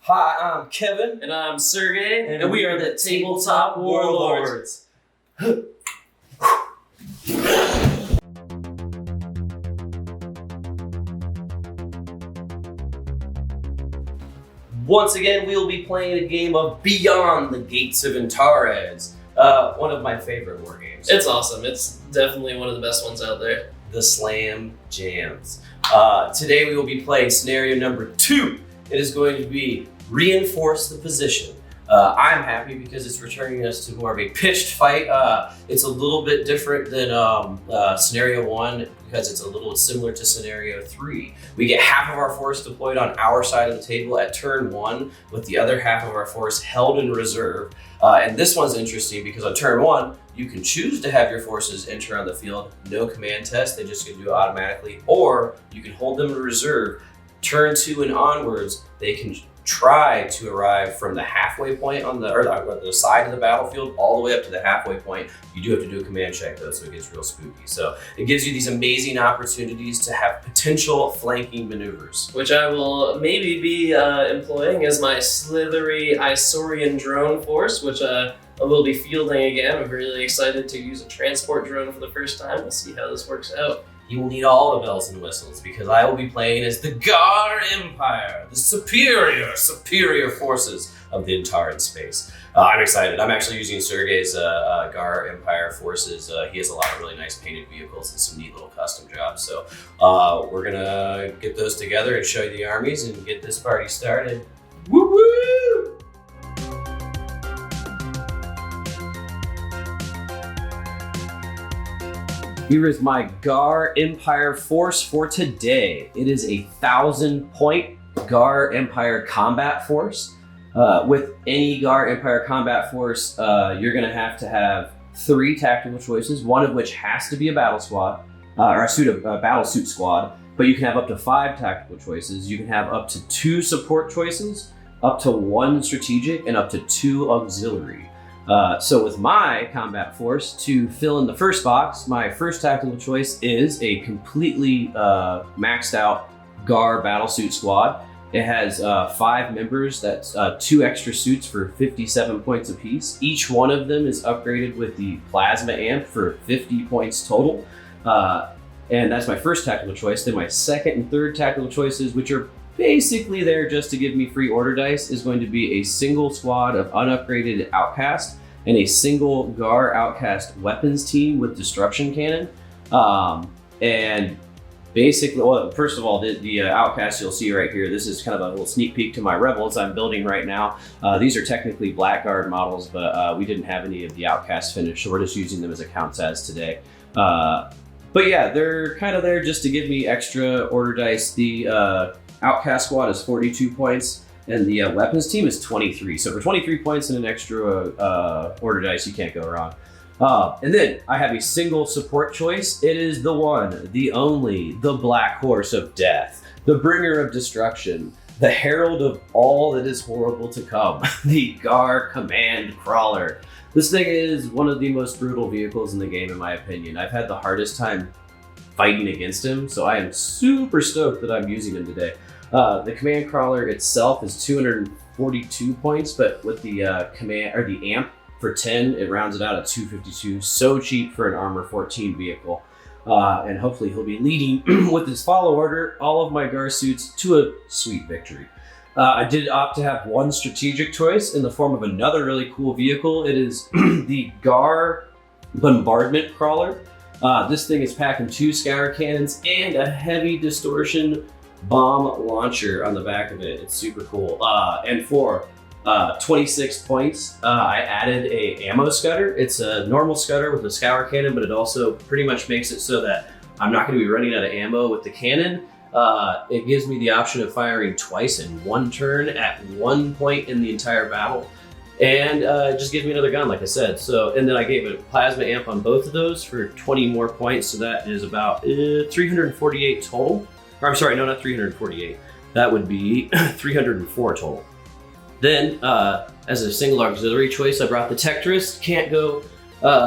Hi, I'm Kevin. And I'm Sergey. And we are the Tabletop Warlords. Once again, we'll be playing a game of Beyond the Gates of Antares. One of my favorite war games. It's awesome. It's definitely one of the best ones out there. The Slam Jams. Today we will be playing scenario number 2. It is going to be Reinforce the Position. I'm happy because it's returning us to more of a pitched fight. It's a little bit different than scenario 1 because it's a little similar to scenario 3. We get half of our force deployed on our side of the table at turn 1, with the other half of our force held in reserve. And this one's interesting because on turn 1, you can choose to have your forces enter on the field, no command test, they just can do it automatically, or you can hold them in reserve. Turn 2 and onwards, they can try to arrive from the halfway point on the side of the battlefield all the way up to the halfway point. You do have to do a command check though, so it gets real spooky. So it gives you these amazing opportunities to have potential flanking maneuvers. Which I will maybe be employing as my slithery Isorian drone force, which I will be fielding again. I'm really excited to use a transport drone for the first time. We'll see how this works out. You will need all the bells and whistles because I will be playing as the Ghar Empire, the superior forces of the Antares space. I'm excited. I'm actually using Sergey's Ghar Empire forces. He has a lot of really nice painted vehicles and some neat little custom jobs. So we're gonna get those together and show you the armies and get this party started. Woo woo! Here is my Ghar Empire force for today. It is a 1,000-point Ghar Empire combat force. With any Ghar Empire combat force, you're going to have 3 tactical choices, one of which has to be a battle squad, or a battle suit squad, but you can have up to 5 tactical choices. You can have up to 2 support choices, up to 1 strategic, and up to 2 auxiliary. So with my combat force, to fill in the first box, my first tactical choice is a completely maxed out Ghar battlesuit squad. It has 5 members, that's 2 extra suits for 57 points apiece. Each one of them is upgraded with the plasma amp for 50 points total. And that's my first tactical choice. Then my second and third tactical choices, which are basically there just to give me free order dice, is going to be a single squad of unupgraded Outcast and a single Ghar Outcast weapons team with destruction cannon. And basically, well, first of all, the Outcast you'll see right here, this is kind of a little sneak peek to my Rebels I'm building right now. These are technically Blackguard models, but we didn't have any of the Outcast finished, so we're just using them as accounts as today. But yeah, they're kind of there just to give me extra order dice. The Outcast squad is 42 points, and the weapons team is 23. So for 23 points and an extra order dice, you can't go wrong. And then I have a single support choice. It is the one, the only, the Black Horse of Death, the bringer of destruction, the herald of all that is horrible to come, the Ghar Command Crawler. This thing is one of the most brutal vehicles in the game, in my opinion. I've had the hardest time fighting against him, so I am super stoked that I'm using him today. The command crawler itself is 242 points, but with the the amp for 10, it rounds it out at 252. So cheap for an armor 14 vehicle. And hopefully he'll be leading with his follow order all of my Ghar suits to a sweet victory. I did opt to have 1 strategic choice in the form of another really cool vehicle. It is the Ghar Bombardment Crawler. This thing is packing 2 scour cannons and a heavy distortion bomb launcher on the back of it. It's super cool. And for 26 points, I added a ammo scudder. It's a normal scudder with a scour cannon, but it also pretty much makes it so that I'm not going to be running out of ammo with the cannon. It gives me the option of firing twice in 1 turn at 1 point in the entire battle. And it just gives me another gun, like I said. So, and then I gave it a plasma amp on both of those for 20 more points. So that is about 348 total. Or I'm sorry, no, not 348. That would be 304 total. Then, as a single auxiliary choice, I brought the Tectorist. Can't go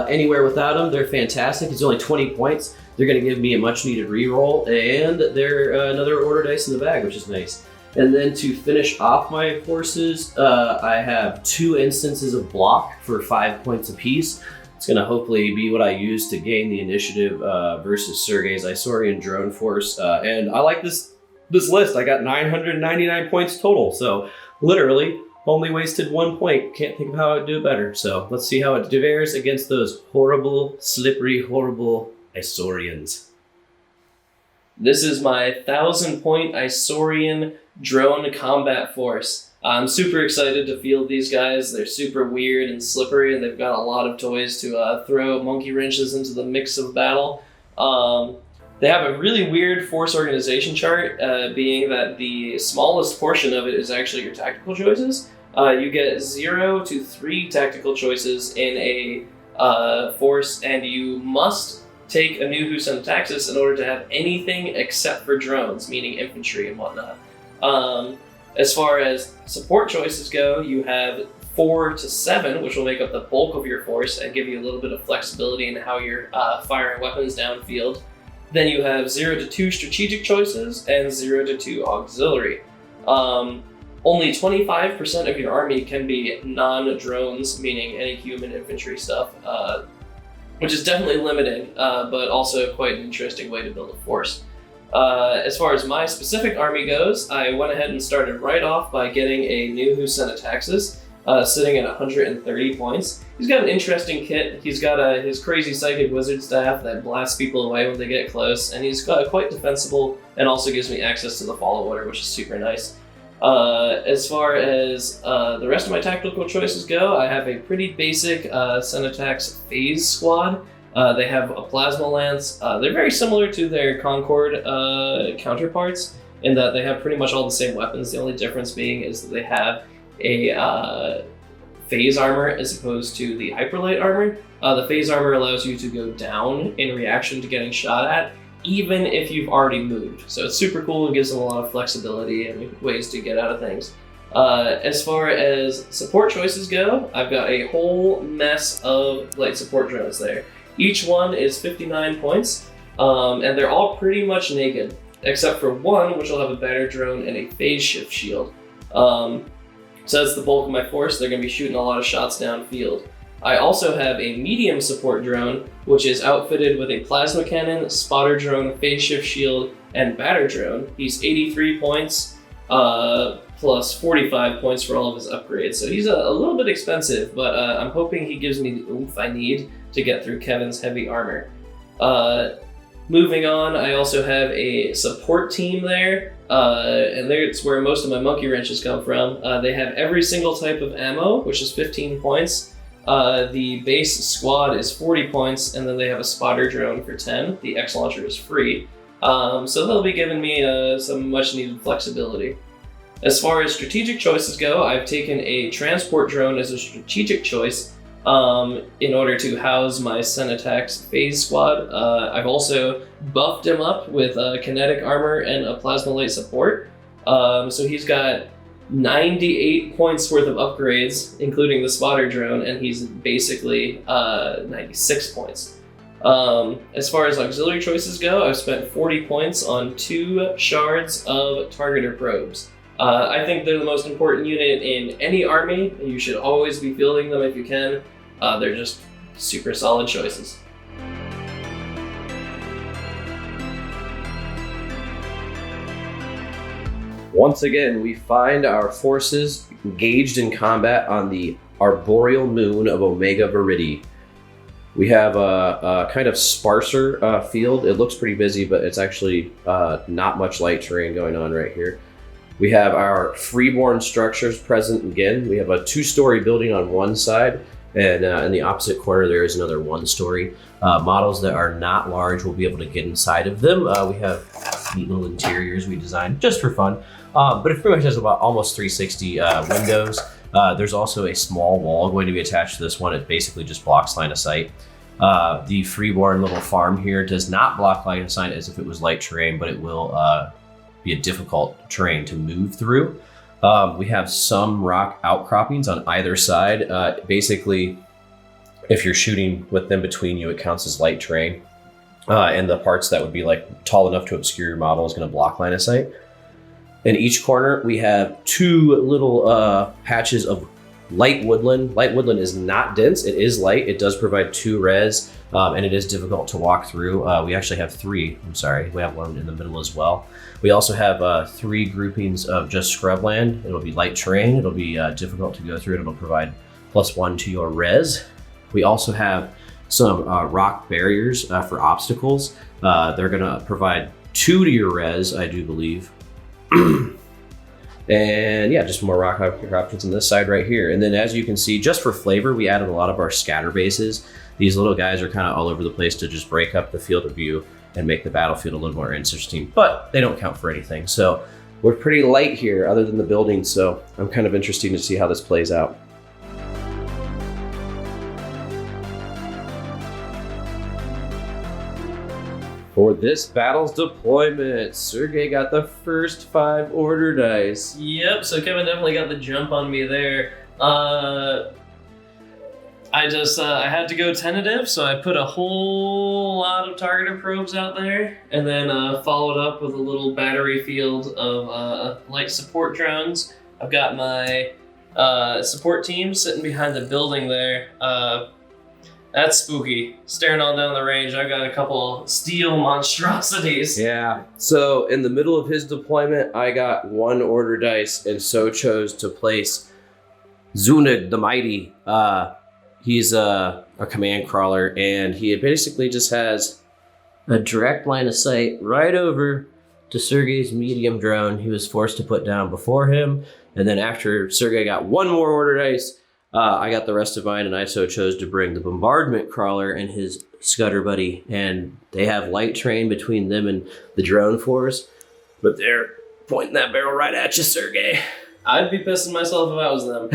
anywhere without them. They're fantastic. It's only 20 points. They're going to give me a much needed reroll, and they're another order dice in the bag, which is nice. And then to finish off my forces, I have 2 instances of block for 5 points apiece. It's going to hopefully be what I use to gain the initiative versus Sergey's Isorian drone force. And I like this list. I got 999 points total. So literally only wasted 1 point. Can't think of how I'd do it better. So let's see how it fares against those horrible, slippery, horrible Isorians. This is my 1,000-point Isorian drone combat force. I'm super excited to field these guys. They're super weird and slippery, and they've got a lot of toys to throw monkey wrenches into the mix of battle. They have a really weird force organization chart, being that the smallest portion of it is actually your tactical choices. You get 0 to 3 tactical choices in a force, and you must take a new Who Taxis in order to have anything except for drones, meaning infantry and whatnot. As far as support choices go, you have 4 to 7, which will make up the bulk of your force and give you a little bit of flexibility in how you're firing weapons downfield. Then you have 0 to 2 strategic choices and 0 to 2 auxiliary. Only 25% of your army can be non-drones, meaning any human infantry stuff, which is definitely limiting, but also quite an interesting way to build a force. As far as my specific army goes, I went ahead and started right off by getting a new Who Taxis, sitting at 130 points. He's got an interesting kit. He's got his crazy psychic wizard staff that blasts people away when they get close, and he's quite defensible and also gives me access to the follow order, which is super nice. As far as the rest of my tactical choices go, I have a pretty basic Senatax phase squad. They have a plasma lance. They're very similar to their Concord counterparts in that they have pretty much all the same weapons. The only difference being is that they have a phase armor as opposed to the hyperlight armor. The phase armor allows you to go down in reaction to getting shot at, even if you've already moved. So it's super cool and gives them a lot of flexibility and ways to get out of things. As far as support choices go, I've got a whole mess of light support drones there. Each one is 59 points, and they're all pretty much naked, except for one, which will have a better drone and a phase shift shield. So that's the bulk of my force. They're going to be shooting a lot of shots downfield. I also have a medium support drone, which is outfitted with a plasma cannon, spotter drone, phase shift shield, and batter drone. He's 83 points, plus 45 points for all of his upgrades. So he's a little bit expensive, but I'm hoping he gives me the oomph I need to get through Kevin's heavy armor. Moving on, I also have a support team there, and that's where most of my monkey wrenches come from. They have every single type of ammo, which is 15 points. The base squad is 40 points, and then they have a spotter drone for 10. The X launcher is free. So they'll be giving me some much needed flexibility. As far as strategic choices go, I've taken a transport drone as a strategic choice in order to house my Senatax phase squad. I've also buffed him up with kinetic armor and a plasma light support. So he's got 98 points worth of upgrades, including the spotter drone, and he's basically 96 points. As far as auxiliary choices go, I've spent 40 points on 2 shards of targeter probes. I think they're the most important unit in any army. You should always be fielding them if you can. They're just super solid choices. Once again, we find our forces engaged in combat on the arboreal moon of Omega Viridi. We have a kind of sparser field. It looks pretty busy, but it's actually not much light terrain going on right here. We have our freeborn structures present again. We have a 2-story building on one side, and in the opposite corner there is another 1-story. Models that are not large will be able to get inside of them. We have neat little interiors we designed just for fun, but it pretty much has about almost 360 windows. There's also a small wall going to be attached to this one. It basically just blocks line of sight. The freeborn little farm here does not block line of sight as if it was light terrain, but it will be a difficult terrain to move through. We have some rock outcroppings on either side. Basically, if you're shooting with them between you, it counts as light terrain. And the parts that would be like tall enough to obscure your model is going to block line of sight. In each corner, we have 2 little patches of light woodland. Light woodland is not dense. It is light. It does provide 2 res, and it is difficult to walk through. We actually have 3. I'm sorry. We have one in the middle as well. We also have 3 groupings of just scrubland. It'll be light terrain. It'll be difficult to go through. And it'll provide +1 to your res. We also have some rock barriers for obstacles. They're going to provide 2 to your res, I do believe. And yeah, just more rock options on this side right here. And then as you can see, just for flavor, we added a lot of our scatter bases. These little guys are kind of all over the place to just break up the field of view and make the battlefield a little more interesting, but they don't count for anything. So we're pretty light here other than the building. So I'm kind of interested to see how this plays out. For this battle's deployment, Sergey got the first 5 order dice. Yep, so Kevin definitely got the jump on me there. I had to go tentative, so I put a whole lot of targeted probes out there, and then followed up with a little battery field of light support drones. I've got my support team sitting behind the building there. That's spooky. Staring all down the range, I've got a couple steel monstrosities. Yeah. So in the middle of his deployment, I got 1 order dice and so chose to place Zunug the Mighty. He's a command crawler, and he basically just has a direct line of sight right over to Sergey's medium drone he was forced to put down before him. And then after Sergey got 1 more order dice, I got the rest of mine, and I so chose to bring the bombardment crawler and his scudder buddy, and they have light terrain between them and the drone force, but they're pointing that barrel right at you, Sergey. I'd be pissing myself if I was them.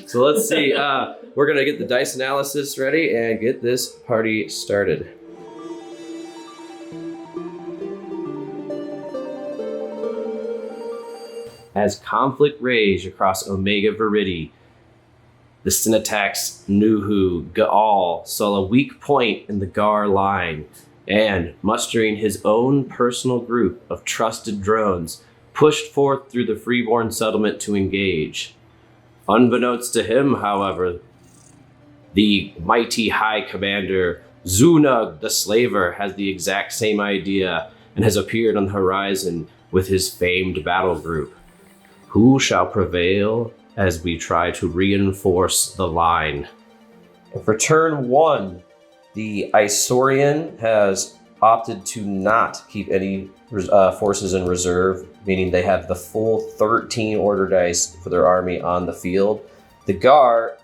So let's see. We're going to get the dice analysis ready and get this party started. As conflict raged across Omega Viridi, the Syntax Nuhu Gaal saw a weak point in the Ghar line, and, mustering his own personal group of trusted drones, pushed forth through the freeborn settlement to engage. Unbeknownst to him, however, the mighty High Commander Zunug the Slaver has the exact same idea and has appeared on the horizon with his famed battle group. Who shall prevail as we try to reinforce the line? For turn 1, the Isorian has opted to not keep any forces in reserve, meaning they have the full 13 order dice for their army on the field. The Ghar,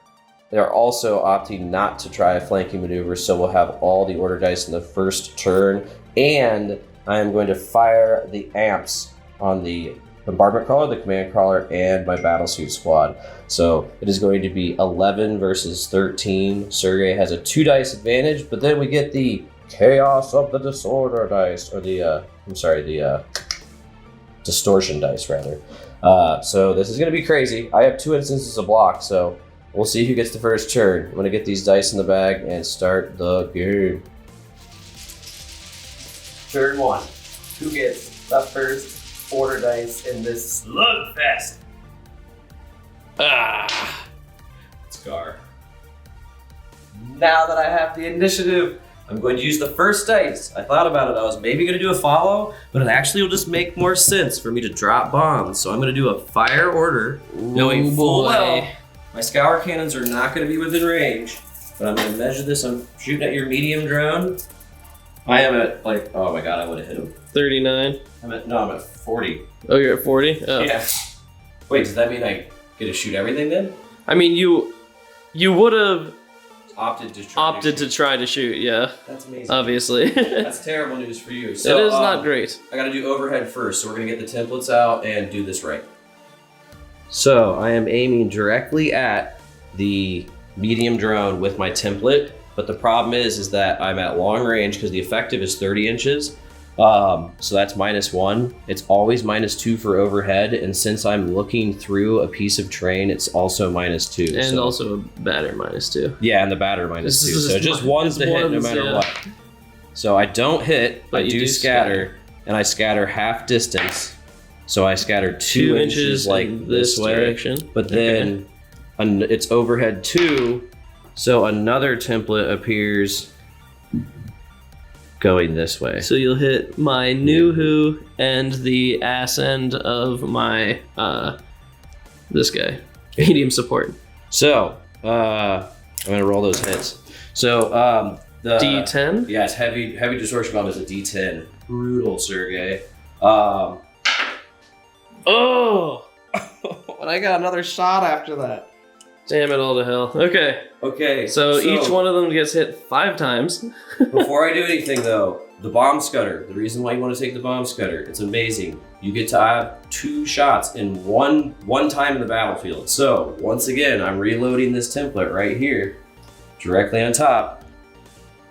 they're also opting not to try a flanking maneuver, so we'll have all the order dice in the first turn, and I am going to fire the amps on the bombardment crawler, the command crawler, and my battlesuit squad. So it is going to be 11 versus 13. Sergey has a 2 dice advantage, but then we get the chaos of the disorder dice, or the distortion dice rather. So this is going to be crazy. I have 2 instances of block, so we'll see who gets the first turn. I'm going to get these dice in the bag and start the game. Turn 1. Who gets the first order dice in this slugfest? It's Ghar. Now that I have the initiative, I'm going to use the first dice. I thought about it. I was maybe going to do a follow, but it actually will just make more sense for me to drop bombs. So I'm going to do a fire order, knowing full well my scour cannons are not going to be within range. But I'm going to measure this. I'm shooting at your medium drone. I am at oh my god, I would have hit him. 39. I'm at 40. Oh, you're at 40? Oh. Yeah. Wait, does that mean I get to shoot everything then? I mean, you would have opted to try to shoot, yeah. That's amazing. Obviously. That's terrible news for you. So, it is not great. I gotta do overhead first, so we're gonna get the templates out and do this right. So I am aiming directly at the medium drone with my template, but the problem is that I'm at long range because the effective is 30 inches. So that's -1. It's always -2 for overhead, and since I'm looking through a piece of terrain, it's also -2. And so. also a batter -2. Yeah, and the batter -2. So just one's to hit no matter what. So I don't hit, but I do scatter, and I scatter half distance. So I scatter 2 inches like in this direction. But then it's overhead 2, so another template appears going this way. So you'll hit my Nuhu and the ass end of my this guy, medium support. So I'm gonna roll those hits. So the D10. Yeah, it's heavy distortion bomb is a D10. Brutal, Sergey. Oh, and I got another shot after that. damn it all to hell. Okay. So each one of them gets hit 5 times. Before I do anything though, the bomb scudder. The reason why you want to take the bomb scudder, it's amazing. You get to have 2 shots in one time in the battlefield. So once again, I'm reloading this template right here, directly on top,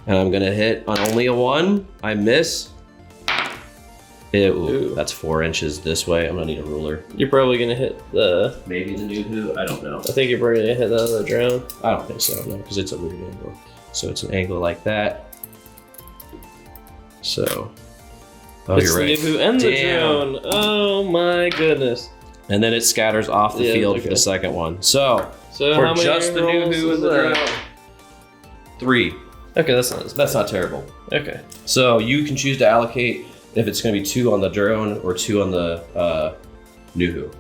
and I'm gonna hit on only a 1. I miss. Ooh, that's 4 inches this way. I'm gonna need a ruler. You're probably gonna hit the... Maybe the Nuhu, I don't know. I think you're probably gonna hit the other drone. I don't think so, no, because it's a weird angle. So it's an angle like that. So, oh, it's you're right. The Nuhu and the drone. Oh my goodness. And then it scatters off the field for the second one. So for how many just the Nuhu and the drone, 3. Okay, that's not terrible. Okay. So you can choose to allocate if it's going to be 2 on the drone or 2 on the Nuhu.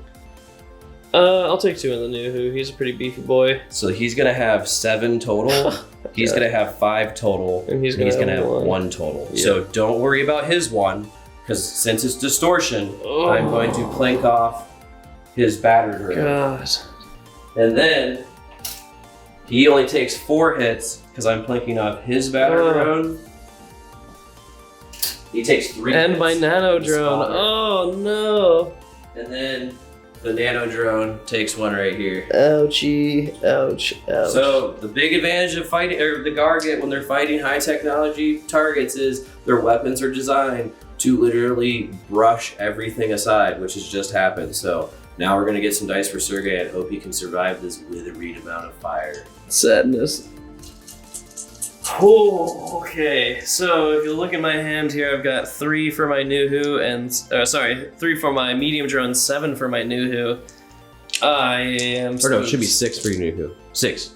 I'll take 2 on the Nuhu. He's a pretty beefy boy. So he's going to have 7 total. He's going to have 5 total. And he's going to have 1 total. Yeah. So don't worry about his 1, because since it's distortion, I'm going to plank off his battered drone. God. And then he only takes 4 hits because I'm planking off his battered drone. He takes 3 hits. And my nano drone. Oh no. And then the nano drone takes 1 right here. Ouchie. Ouch. Ouch. So the big advantage of fighting, or the Ghar get when they're fighting high technology targets, is their weapons are designed to literally brush everything aside, which has just happened. So now we're gonna get some dice for Sergey and hope he can survive this withering amount of fire. Sadness. Oh, okay. So if you look at my hand here, I've got 3 for my Nuhu and 3 for my medium drone, 7 for my Nuhu. I am. Or no, it should be 6 for your Nuhu. 6.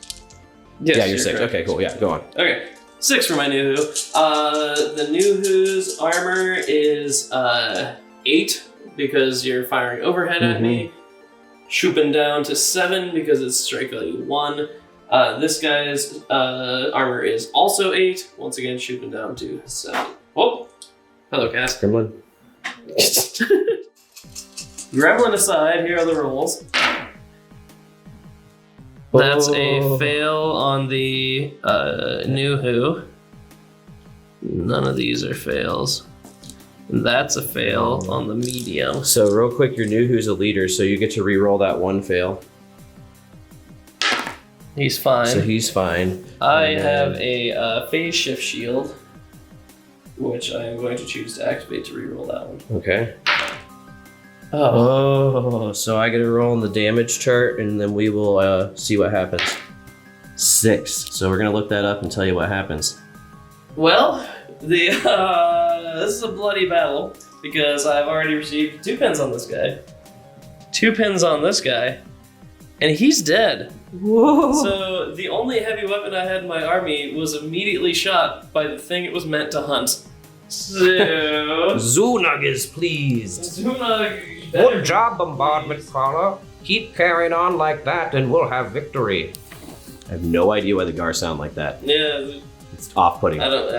Yes, yeah, you're 6. Correct. Okay, cool. Yeah, go on. Okay, 6 for my Nuhu. The Nuhu's armor is 8 because you're firing overhead at me. Shooping down to 7 because it's strike value 1. This guy's armor is also 8. Once again, shooting down to 7. Oh, hello, Cass. Gremlin. Gremlin aside, here are the rolls. That's a fail on the Nuhu. None of these are fails. That's a fail on the medium. So real quick, your Nuhu's a leader, so you get to re-roll that 1 fail. He's fine. So he's fine. I have a phase shift shield, which I am going to choose to activate to reroll that one. Okay. Oh, so I get to roll on the damage chart, and then we will see what happens. 6. So we're gonna look that up and tell you what happens. Well, this is a bloody battle because I've already received 2 pins on this guy. 2 pins on this guy. And he's dead. Whoa. So the only heavy weapon I had in my army was immediately shot by the thing it was meant to hunt. So Zunug is pleased. Zunug. Good job, bombardment crawler. Keep carrying on like that, and we'll have victory. I have no idea why the Ghar sound like that. Yeah, it's off-putting. I don't.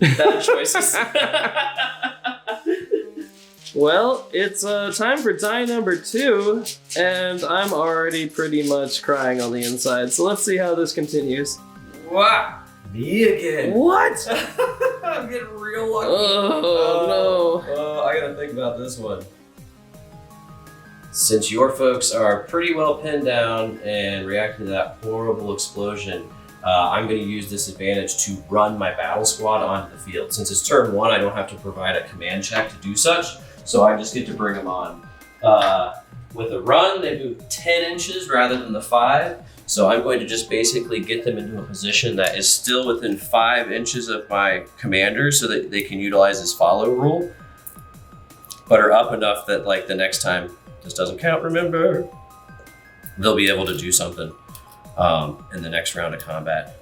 Bad choices. Well, it's time for die number 2, and I'm already pretty much crying on the inside, so let's see how this continues. Wow! Me again! What? I'm getting real lucky. Oh, no. I gotta think about this one. Since your folks are pretty well pinned down and reacted to that horrible explosion, I'm going to use this advantage to run my battle squad onto the field. Since it's turn 1, I don't have to provide a command check to do such. So I just get to bring them on. With a run, they move 10 inches rather than the 5. So I'm going to just basically get them into a position that is still within 5 inches of my commander so that they can utilize this follow rule. but are up enough that like the next time this doesn't count, remember, they'll be able to do something in the next round of combat.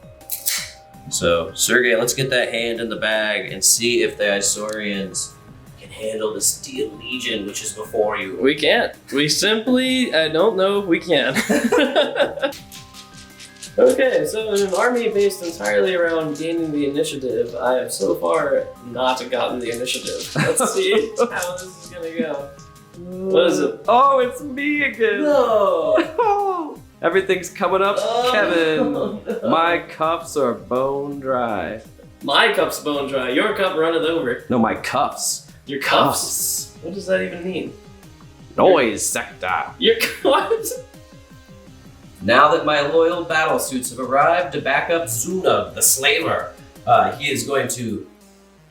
So Sergey, let's get that hand in the bag and see if the Isorians can handle the Steel Legion, which is before you. We can't. We simply, I don't know if we can. Okay, so in an army based entirely around gaining the initiative, I have so far not gotten the initiative. Let's see how this is gonna go. What is it? Oh, it's me again. No! Everything's coming up, Kevin. No. My cups are bone dry. My cup's bone dry. Your cup runneth over. No, my cuffs. Your cups? What does that even mean? Noise sector. Your what? Now that my loyal battle suits have arrived to back up Zuna, the slaver, he is going to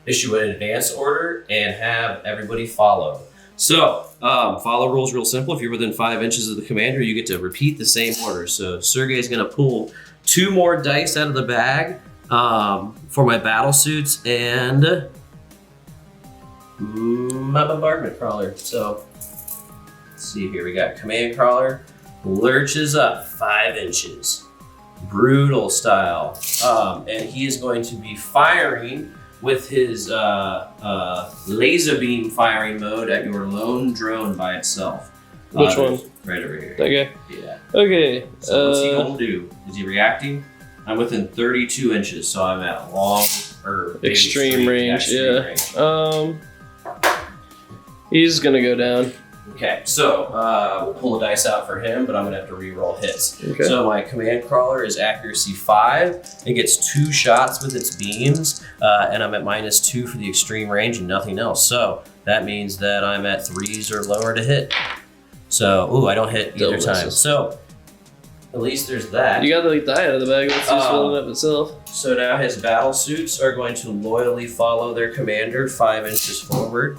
issue an advance order and have everybody follow. So, follow rules real simple. If you're within 5 inches of the commander, you get to repeat the same order. So Sergey is going to pull 2 more dice out of the bag for my battle suits and my bombardment crawler. So, let's see here. We got command crawler. Lurches up 5 inches, brutal style, and he is going to be firing with his laser beam firing mode at your lone drone by itself. Which one? Right over here. Okay. Yeah. Okay. So what's he gonna do? Is he reacting? I'm within 32 inches, so I'm at long or Extreme range. extreme range. He's gonna go down. Okay, so we'll pull the dice out for him, but I'm gonna have to re-roll hits. Okay. So my command crawler is accuracy 5. It gets 2 shots with its beams, and I'm at -2 for the extreme range and nothing else. So that means that I'm at 3s or lower to hit. So, ooh, I don't hit either Still time. misses. So at least there's that. You got the die out of the bag. Let's just fill it up itself. So now his battle suits are going to loyally follow their commander 5 inches forward.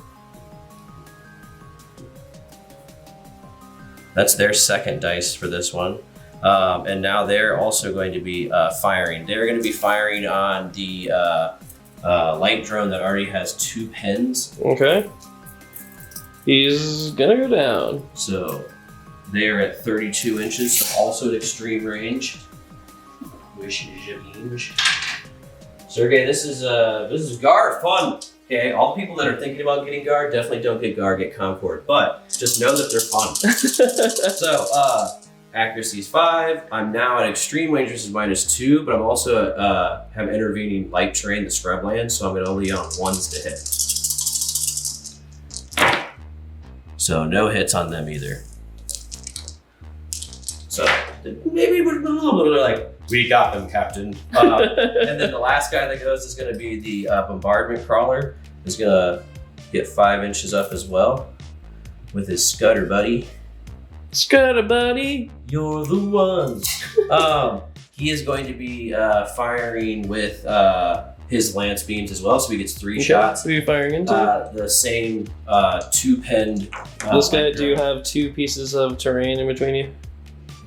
That's their second dice for this one. And now they're also going to be firing. They're going to be firing on the light drone that already has 2 pens. Okay. He's gonna go down. So they are at 32 inches, so also at extreme range. Sergey, this is Ghar fun. Okay, all the people that are thinking about getting Ghar, definitely don't get Ghar, get Concord. But just know that they're fun. So, accuracy is 5. I'm now at extreme range, which is -2, but I'm also have intervening light terrain, the scrubland, so I'm only on 1s to hit. So no hits on them either. So maybe we're like, we got them, Captain. And then the last guy that goes is going to be the bombardment crawler. He's going to get 5 inches up as well with his Scudder buddy. Scudder buddy. You're the one. He is going to be firing with his lance beams as well, so he gets 3 shots. Who are you firing into? The same 2-penned. This guy, do you have 2 pieces of terrain in between you?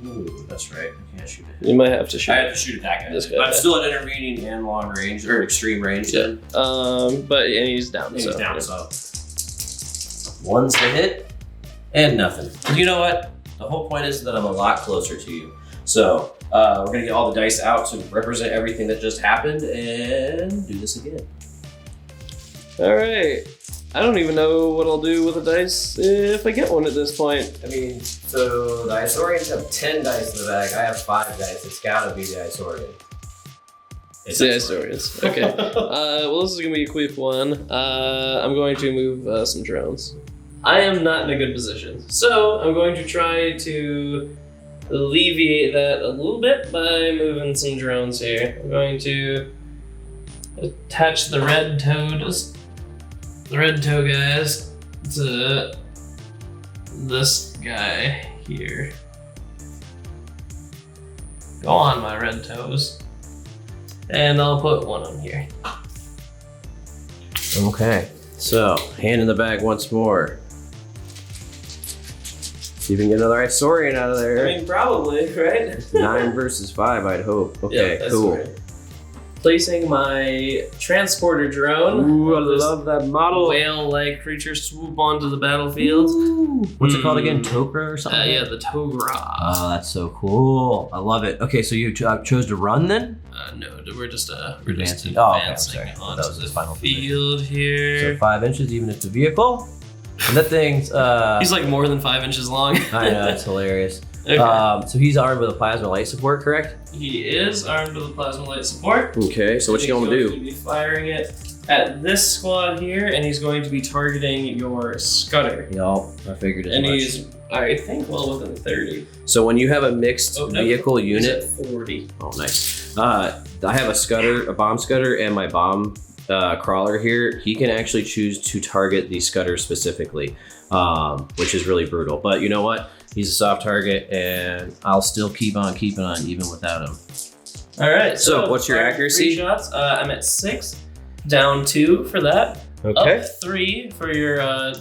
Ooh, that's right. I can't shoot it. You might have to shoot. I have to shoot at that guy. This guy, But I'm yeah. still at intervening and long range, or extreme range then. But and he's down. And so, he's down, yeah. so 1s to hit, and nothing. You know what? The whole point is that I'm a lot closer to you. So we're gonna get all the dice out to represent everything that just happened and do this again. All right. I don't even know what I'll do with the dice if I get one at this point. I mean, so the Isorians have 10 dice in the bag. I have 5 dice. It's gotta be the Isorian. It's the Isorians. Okay. Well, this is gonna be a quick one. I'm going to move some drones. I am not in a good position, so I'm going to try to alleviate that a little bit by moving some drones here. I'm going to attach the red toe guys to this guy here. Go on, my red toes. And I'll put one on here. Okay, so hand in the bag once more. See if we can get another Isorian out of there. I mean, probably, right? 9 versus 5, I'd hope. Okay, Yeah, that's cool. right. placing my transporter drone. Ooh, I love that model. Whale-like creature swoop onto the battlefield. Ooh. What's it called again? Tokra or something? Yeah, the Togra. Oh, that's so cool. I love it. Okay, so you chose to run then? No, we're just Advancing. advancing Oh, okay, I'm sorry. onto That was his the final field So here. 5 inches, even if it's a vehicle. And that thing's He's like more than 5 inches long. I know, it's hilarious. Okay. So he's armed with a plasma light support, correct? He is armed with a plasma light support. Okay, so what you gonna He's do? going to be firing it at this squad here, and he's going to be targeting your Scudder. Yup, I figured as And much. he's, I think, well within 30. So when you have a mixed Oh, no. vehicle He's unit, at 40. oh nice. I have a bomb scudder, and my bomb crawler here. He can actually choose to target the scudder specifically, which is really brutal. But you know what? He's a soft target, and I'll still keep on keeping on even without him. All right. So what's your target accuracy? 3 shots. I'm at 6. Down 2 for that. Okay. Up 3 for your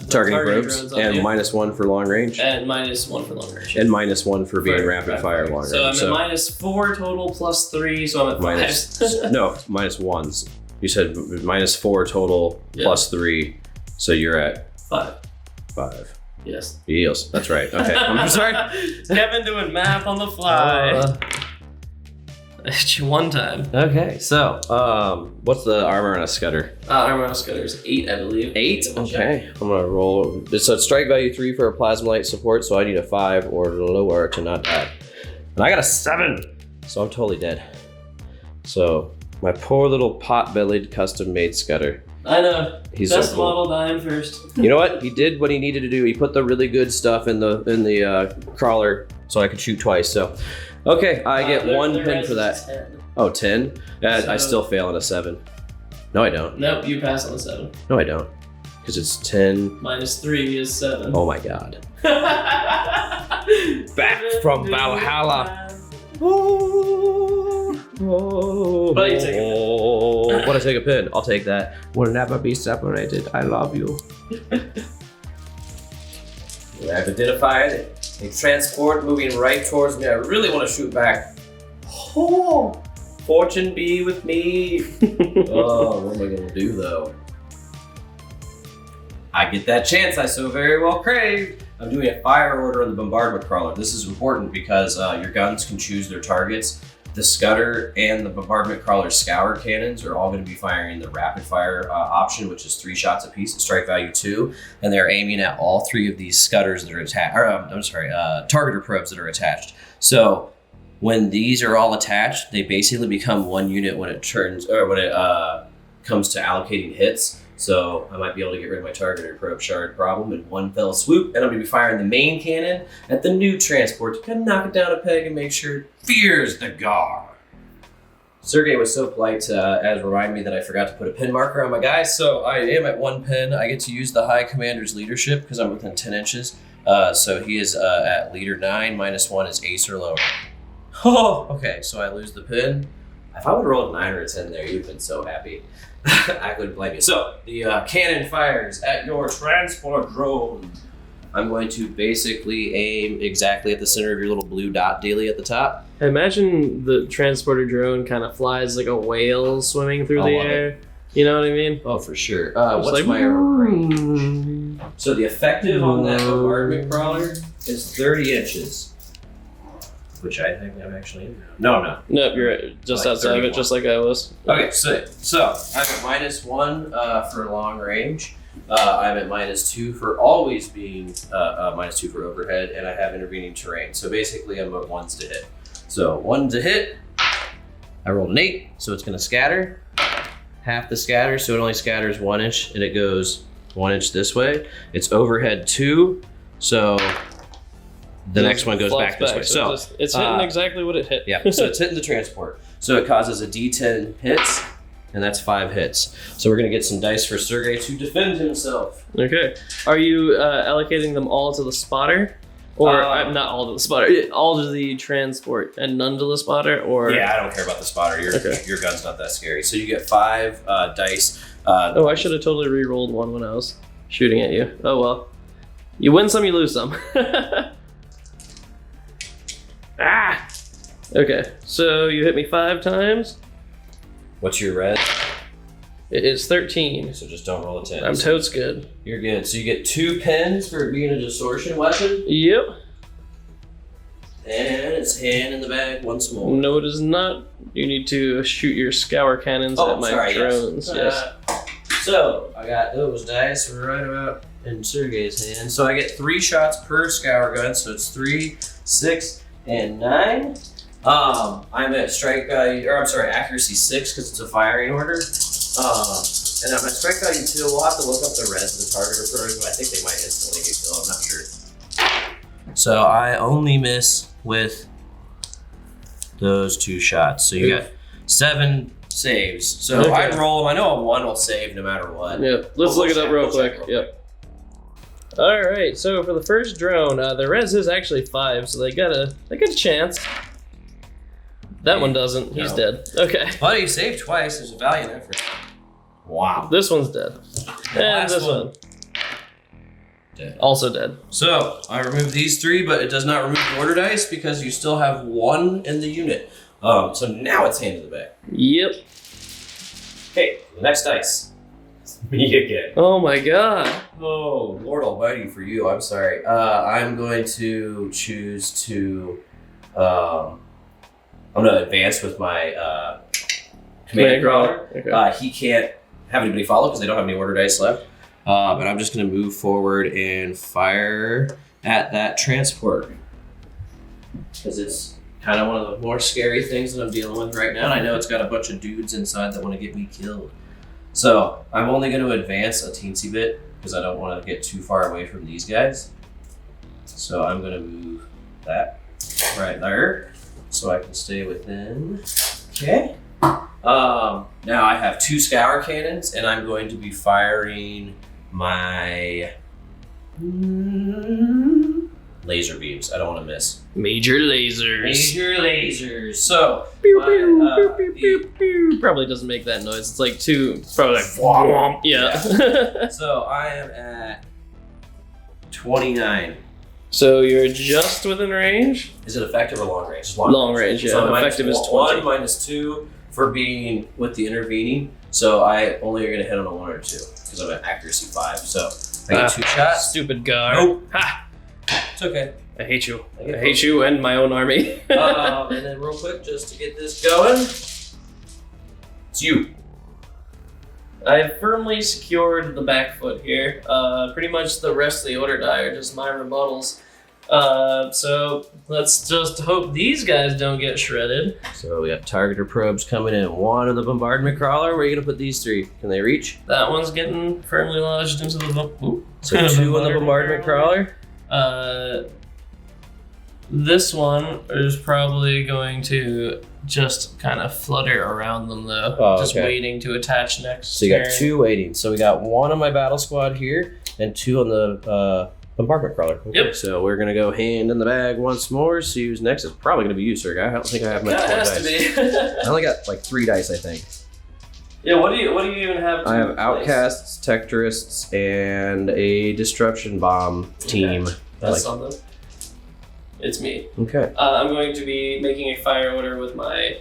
Targeting drones probes, on and you. -1 for long range, And -1 for long range. and -1 for being For rapid fire long So range. I'm at -4 total plus 3, so I'm at 5. No, -1s. You said -4 total Yeah. plus 3, so you're at 5. 5. Yes. Yes, that's right. Okay, I'm sorry. Kevin doing math on the fly. I hit you one time. Okay, so what's the armor on a scudder? Armor on Scudder is 8, I believe. 8. Double check. Okay, I'm gonna roll. It's a strike value 3 for a plasma light support, so I need a 5 or lower to not die. And I got a 7, so I'm totally dead. So my poor little pot-bellied custom-made scudder. I know. He's Best so cool. model dying first. You know what? He did what he needed to do. He put the really good stuff in the crawler so I could shoot twice. So, okay, I get 1 pin for that. 10. Oh, 10? I So- still fail on a 7. No, I don't. Nope, you pass on the 7. No, I don't. Because it's 10. -3 is 7. Oh my god. Back from Valhalla. But you take a pin. What I take a pin? I'll take that. We'll never be separated. I love you. I've identified a transport moving right towards me. I really want to shoot back. Oh, fortune be with me. Oh, what am I going to do though? I get that chance I so very well craved. I'm doing a fire order on the bombardment crawler. This is important because your guns can choose their targets. The Scudder and the bombardment crawler scour cannons are all going to be firing the rapid fire option, which is 3 shots apiece at strike value 2, and they're aiming at all 3 of these Scudders that are attached. Targeter probes that are attached. So when these are all attached, they basically become one unit when it comes to allocating hits. So I might be able to get rid of my targeter probe shard problem in one fell swoop, and I'm going to be firing the main cannon at the new transport to kind of knock it down a peg and make sure it fears the Ghar. Sergey was so polite to remind me that I forgot to put a pin marker on my guy, so I am at 1 pin. I get to use the High Commander's leadership because I'm within 10 inches. So he is at leader 9, -1 is ace or lower. Oh, okay, so I lose the pin. If I would have rolled a 9 or a 10 there, you'd have been so happy. I couldn't blame you. So, the cannon fires at your transport drone. I'm going to basically aim exactly at the center of your little blue dot dealie at the top. I imagine the transporter drone kind of flies like a whale swimming through I the love air. You know what I mean? Oh, for sure. Just What's like, my range? So the effective on that bombardment crawler is 30 inches. Which I think I'm actually in. No. Nope, you're just Like outside of 31. it, just like I was. Okay, so I'm at -1 for long range. I'm at -2 for always being -2 for overhead, and I have intervening terrain. So basically, I'm at 1s to hit. So 1 to hit. I rolled an 8, so it's going to scatter. Half the scatter, so it only scatters 1 inch, and it goes 1 inch this way. It's overhead 2, so the next one goes back this way. So it's hitting exactly what it hit. yeah, so it's hitting the transport. So it causes a D10 hits, and that's 5 hits. So we're gonna get some dice for Sergey to defend himself. Okay. Are you allocating them all to the spotter? Or not all to the spotter, all to the transport and none to the spotter? Or Yeah, I don't care about the spotter. Your gun's not that scary. So you get 5 dice. Oh, I should have totally re-rolled one when I was shooting at you. Oh well. You win some, you lose some. Ah! Okay, so you hit me 5 times. What's your red? It is 13. So just don't roll a 10. I'm totes good. You're good. So you get 2 pins for being a distortion weapon. Yep. And it's hand in the bag once more. No, it is not. You need to shoot your scour cannons at my drones. Yes. So I got those dice right about in Sergey's hand. So I get 3 shots per scour gun. So it's 3, 6, and 9. I'm at strike value, or I'm sorry, accuracy 6 because it's a firing order. And I'm at strike value 2. We'll have to look up the res of the target or but I think they might instantly get killed. I'm not sure. So I only miss with those 2 shots. So you got 7 saves. So Okay. I'd roll them. I know a 1 will save no matter what. Yep. Let's look it up real quick. Yep. All right. So for the first drone, the res is actually 5, so they got a chance. That one doesn't. He's dead. Okay. But he saved twice. There's a valiant effort. Wow. This one's dead. And last this one. Dead. Also dead. So I removed these 3, but it does not remove the order dice because you still have 1 in the unit. So now it's hand in the bag. Yep. Okay, the next dice. It's me again. Oh my god. Oh, Lord Almighty for you. I'm sorry. I'm going to choose to. I'm going to advance with my command crawler. Okay. He can't have anybody follow because they don't have any order dice left. But I'm just going to move forward and fire at that transport because it's kind of one of the more scary things that I'm dealing with right now. And I know it's got a bunch of dudes inside that want to get me killed. So I'm only going to advance a teensy bit because I don't want to get too far away from these guys. So I'm going to move that right there so I can stay within. Okay. Now I have 2 scour cannons and I'm going to be firing my laser beams. I don't want to miss. Major lasers. Major lasers. So Pew, pew, pew, pew, pew, pew. Probably doesn't make that noise. It's like 2. It's probably like whomp. Yeah. So I am at 29. So you're just within range? Is it effective or long range? Long range, yeah. So Effective is 1 20. minus 2 for being with the intervening. So I only are going to hit on a 1 or 2 because I'm at accuracy 5. So I get 2 shots. Stupid Ghar. Nope. Ha! It's okay. I hate you. I hate you and my own army. And then real quick, just to get this going, it's you. I've firmly secured the back foot here. Pretty much the rest of the order die are just my rebuttals. So let's just hope these guys don't get shredded. So we got targeter probes coming in. 1 of the bombardment crawler. Where are you gonna put these 3? Can they reach? That one's getting firmly lodged into the... Ooh. So 2 on the bombardment crawler. This one is probably going to just kind of flutter around them though. Oh, just okay. waiting to attach next. So you got turn. 2 waiting. So we got 1 on my battle squad here and 2 on the bombardment crawler. Okay. Yep. So we're gonna go hand in the bag once more. See who's next. It's probably gonna be you, Sergey. I don't think I have my That 20 has dice. to be. I only got like 3 dice, I think. Yeah, what do you even have? I have place? outcasts, Tectorists, and a disruption bomb team. That's something. It's me. Okay. I'm going to be making a fire order with my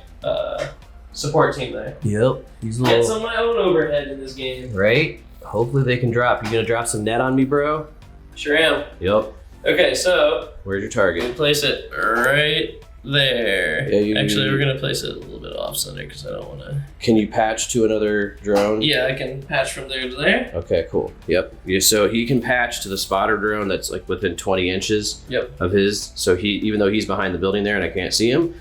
support team there. Yep. He's a Get little some of my own overhead in this game. right. Hopefully they can drop. You gonna drop some net on me, bro? Sure am. Yep. Okay, so Where's your we target? place it right there. Yeah, Actually, we're gonna place it a little bit off center because I don't want to. Can you patch to another drone? Yeah, I can patch from there to there. Okay, cool. Yep. Yeah, so he can patch to the spotter drone that's like within 20 inches Yep. of his. So he, even though he's behind the building there and I can't see him,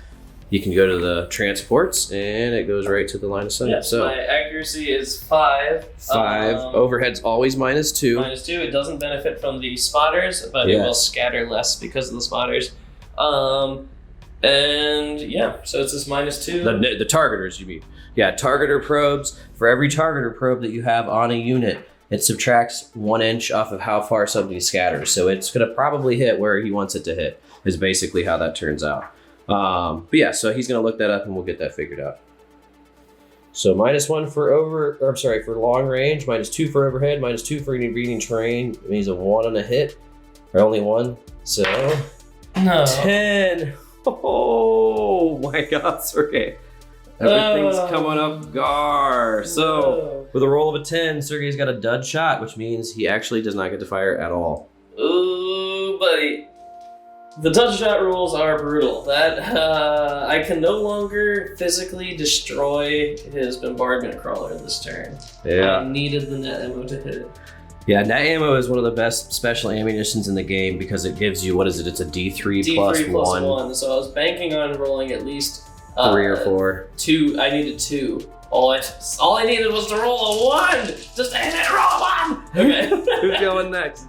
he can go to the transports and it goes right to the line of sight. Yes, So my accuracy is 5. 5. Overhead's always -2. -2. It doesn't benefit from the spotters, but it will Yes. scatter less because of the spotters. And yeah, so it's this -2. The targeters, you mean? Yeah, targeter probes. For every targeter probe that you have on a unit, it subtracts 1 inch off of how far something scatters. So it's going to probably hit where he wants it to hit, is basically how that turns out. But yeah, so he's going to look that up and we'll get that figured out. So -1 for long range, -2 for overhead, -2 for intervening terrain. It means a 1 on a hit, or only 1. So No. 10. Oh my God, Sergey. Everything's coming up Ghar. So, with a roll of a 10, Sergey's got a dud shot, which means he actually does not get to fire at all. Ooh, buddy. The dud shot rules are brutal. That I can no longer physically destroy his bombardment crawler this turn. Yeah. I needed the net ammo to hit it. Yeah, net ammo is one of the best special ammunitions in the game because it gives you, what is it? It's a D3 plus D3 plus 1. 1. So I was banking on rolling at least 3 or 4. 2. I needed 2. All I needed was to roll a 1! Just to hit it, roll a 1! Okay. Who's going next?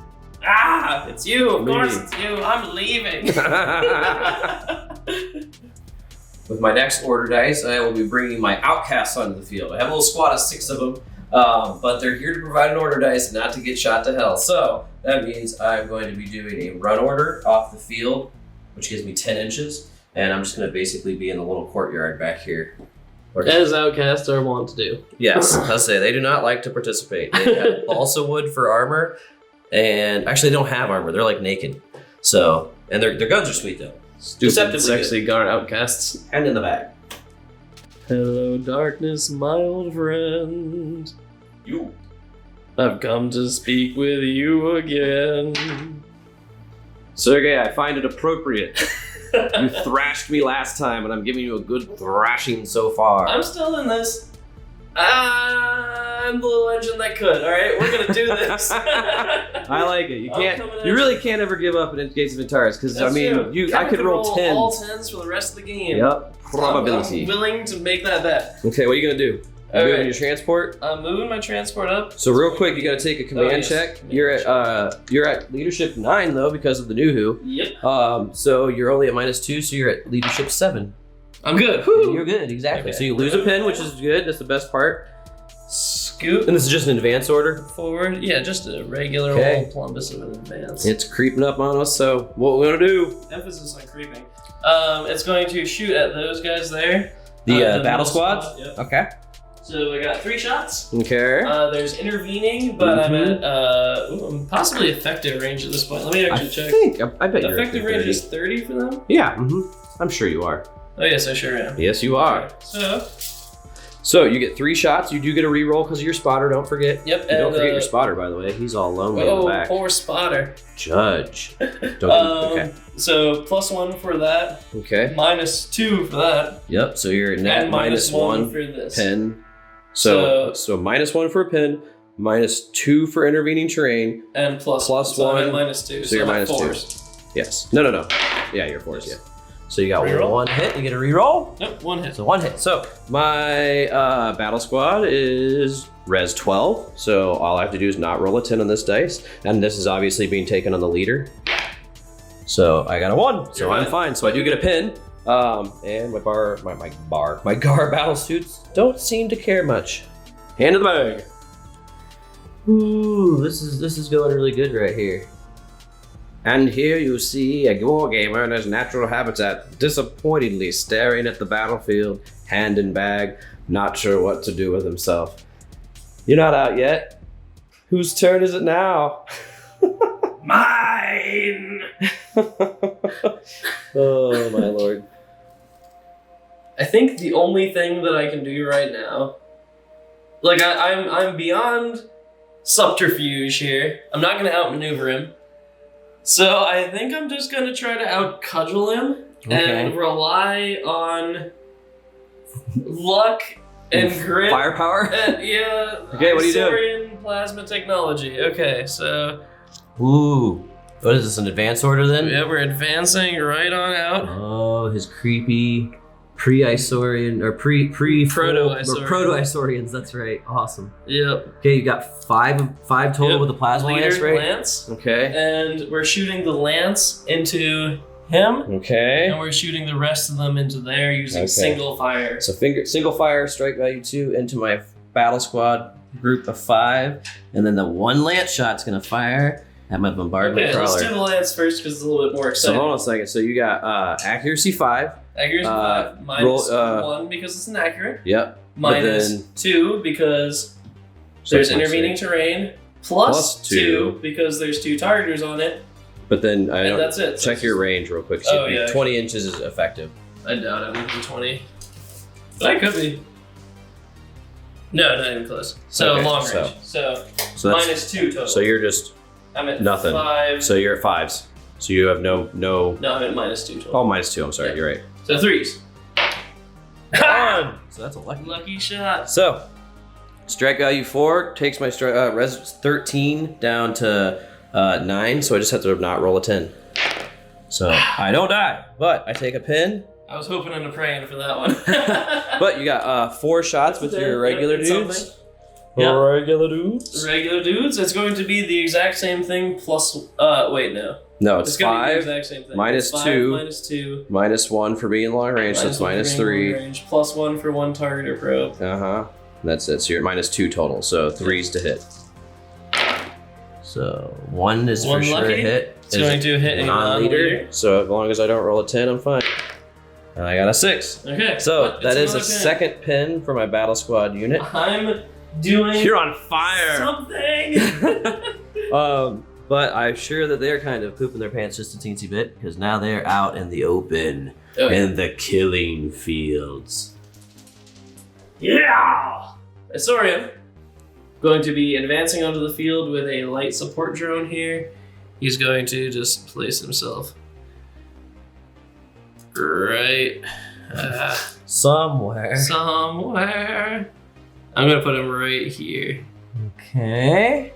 Ah! It's you! Of Me. course it's you! I'm leaving! With my next order dice, I will be bringing my outcasts onto the field. I have a little squad of 6 of them, but they're here to provide an order dice, not to get shot to hell. So that means I'm going to be doing a run order off the field, which gives me 10 inches, and I'm just going to basically be in the little courtyard back here. As outcasts are wont to do. Yes, I'll say they do not like to participate. They have balsa wood for armor, and actually they don't have armor. They're like naked. So, and their guns are sweet though. Stupid, Deceptively sexy Ghar outcasts. And in the bag. Hello, darkness, my old friend. You. I've come to speak with you again. Sergey, I find it appropriate. You thrashed me last time, and I'm giving you a good thrashing so far. I'm still in this. I'm the little engine that could. All right, we're gonna do this. I like it. You I'm can't. coming You at really you. can't ever give up in case of Antares, because I That's mean, true. I could roll all 10s. 10s for the rest of the game. Yep. I'm Probability. willing to make that bet. Okay, what are you gonna do? All Moving right. your transport. I'm moving my transport up. So real quick, you got to take a command yes. check. Command You're at leadership 9 though because of the new who. Yep. So you're only at -2, so you're at leadership 7. I'm good. And you're good, exactly. Okay. So you lose a pin, which is good. That's the best part. Scoot And this is just an advance order. forward. Yeah, just a regular Okay. old plumbus of an advance. It's creeping up on us. So what we're gonna do? Emphasis on creeping. It's going to shoot at those guys there. The middle battle squads. Yep. Okay. So I got 3 shots. Okay. There's intervening, but I'm at I'm possibly effective range at this point. Let me I actually check. think I bet you're Effective at range 30. is 30 for them? Yeah. I'm sure you are. Oh yes, I sure am. Yes, you are. So, So you get 3 shots. You do get a reroll because of your spotter. Don't forget. yep, And don't and forget your spotter, by the way. He's all lonely in the back. poor spotter. Judge. Don't okay. So +1 for that, Okay. -2 for that, Yep. So you're net and -1 for this. pin. So -1 for a pin, -2 for intervening terrain. And plus Plus I'm at one. -2. So you're I'm at -2. 4s. Yes. No. Yeah, you're 4s. Yeah. So you got Reroll? 1 hit. You get a reroll. Nope, 1 hit. So 1 hit. So my battle squad is res 12. So all I have to do is not roll a 10 on this dice, and this is obviously being taken on the leader. So I got a 1. So You're I'm fine. fine. So I do get a pin. And my Ghar battle suits don't seem to care much. Hand in the bag. Ooh, this is going really good right here. And here you see a wargamer in his natural habitat, disappointingly staring at the battlefield, hand in bag, not sure what to do with himself. You're not out yet. Whose turn is it now? Mine! Oh my lord. I think the only thing that I can do right now, like I'm beyond subterfuge here. I'm not gonna outmaneuver him. So I think I'm just gonna try to out-cudgel him and rely on luck and grit. Firepower? And, yeah. Okay, what are you doing? Isorian plasma technology. Okay, so Ooh. What is this, an advance order then? yeah, we're advancing right on out. Oh, his creepy pre-Isorian or Proto-Isorian. Proto-Isorians, that's right. Awesome. Yep. Okay, you got five total Yep. with the plasma Leader, lance, right? lance. Okay. And we're shooting the lance into him, Okay. and we're shooting the rest of them into there using Okay. single fire. So single fire, strike value 2 into my battle squad group of 5, and then the 1 lance shot's gonna fire at my bombardment Okay, let's crawler. do the lance first because it's a little bit more So exciting. hold on a second. So you got accuracy 5. Accuracy 5, minus roll, 1 because it's inaccurate, Yep. minus then- 2 because there's So plus intervening 3. terrain, Plus plus 2 2 because there's 2 targeters on it, But then I and don't that's it. So check it's your just- range real quick. Oh, So yeah. 20 inches is effective. I doubt it. I'm 20. That could be. No, not even close. So Okay, long so- range. So So that's, -2 total. so you're just I'm at nothing. 5. So you're at 5s. So you have no. No, I'm at -2 total. Oh, -2. I'm sorry. Yeah. You're right. So 3s. So that's a lucky. Lucky shot. So, strike value 4 takes my res 13 down to 9. So I just have to not roll a 10. So I don't die, but I take a pin. I was hoping and praying for that one. But you got 4 shots with your regular It's dudes. something. Yep. Regular dudes. Regular dudes. It's going to be the exact same thing plus. Wait, no. No, it's It's going to be the 5 exact same thing. minus It's 5 2. -2. -1 for being long range, so it's -1 for being long -3. range, +1 for one target or probe. That's it. So you're at -2 total. So 3s to hit. So 1 is One for sure lucky. a hit. It's going to hit a non-leader. So as long as I don't roll a 10, I'm fine. And I got a 6. Okay. So but that it's is a another pin. second pin for my battle squad unit. I'm doing You're on fire. something. But I'm sure that they're kind of pooping their pants just a teensy bit because now they're out in the open, Oh, yeah. in the killing fields. Yeah! Isorian, going to be advancing onto the field with a light support drone here. He's going to just place himself right Somewhere. somewhere. I'm going to put him right here. Okay.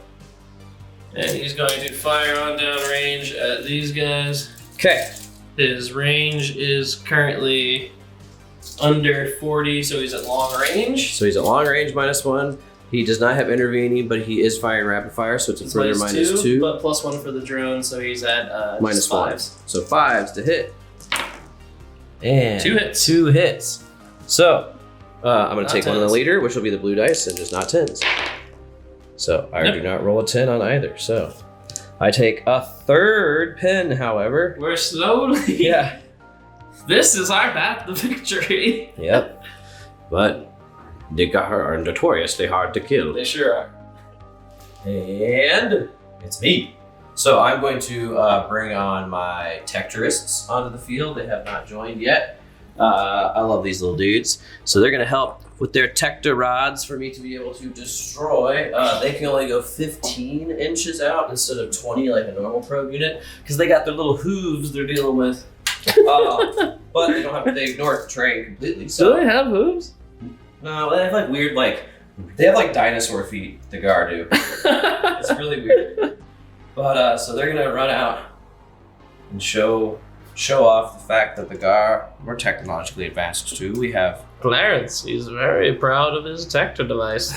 And he's going to fire on down range at these guys. Okay. His range is currently under 40, so he's at long range. So he's at long range -1. He does not have intervening, but he is firing rapid fire, so it's a It's further -2. but +1 for the drone, so he's at -1. 5s. So 5s to hit. And 2 hits. 2 hits. So I'm going Not to take one of the 10s. leader, which will be the blue dice, and just not 10s. So I Nope. do not roll a 10 on either. So I take a 3rd pin, however. We're slowly. Yeah. This is our path to victory. Yep. But the Ghar are notoriously hard to kill. They sure are. And it's me. So I'm going to bring on my Tectorists onto the field. They have not joined yet. I love these little dudes. So they're going to help with their Tector rods for me to be able to destroy. They can only go 15 inches out instead of 20 like a normal probe unit because they got their little hooves they're dealing with. But they don't have they ignore the terrain completely. So Do they have hooves? no, they have like weird they have like dinosaur feet. The Ghar do. It's really weird. But so they're gonna run out and show off the fact that the Ghar we're technologically advanced too. We have Clarence, he's very proud of his Tector device.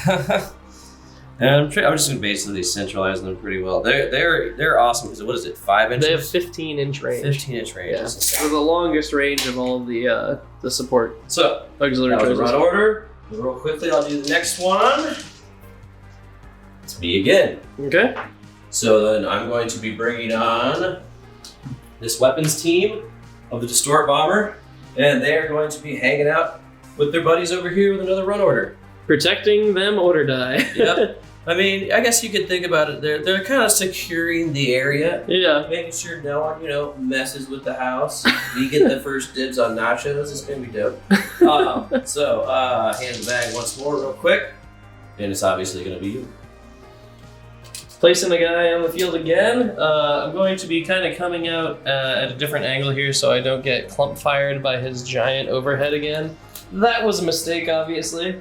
and I'm just gonna basically centralize them pretty well. They're awesome because what is it? 5 inches. They have 15-inch range. 15-inch range. Yeah. They're the longest range of all the support So auxiliary that was a choices. run order. Real quickly, I'll do the next one. It's me again. Okay. So then I'm going to be bringing on this weapons team of the Distort Bomber, and they're going to be hanging out with their buddies over here with another run order. Protecting them or die. Yep. I mean, I guess you could think about it. They're kind of securing the area, Yeah. making sure no one, messes with the house. We get the first dibs on nachos. It's gonna be dope. So hand the bag once more, real quick, and it's obviously gonna be you. Placing the guy on the field again. I'm going to be kind of coming out at a different angle here so I don't get clump fired by his giant overhead again. That was a mistake, obviously.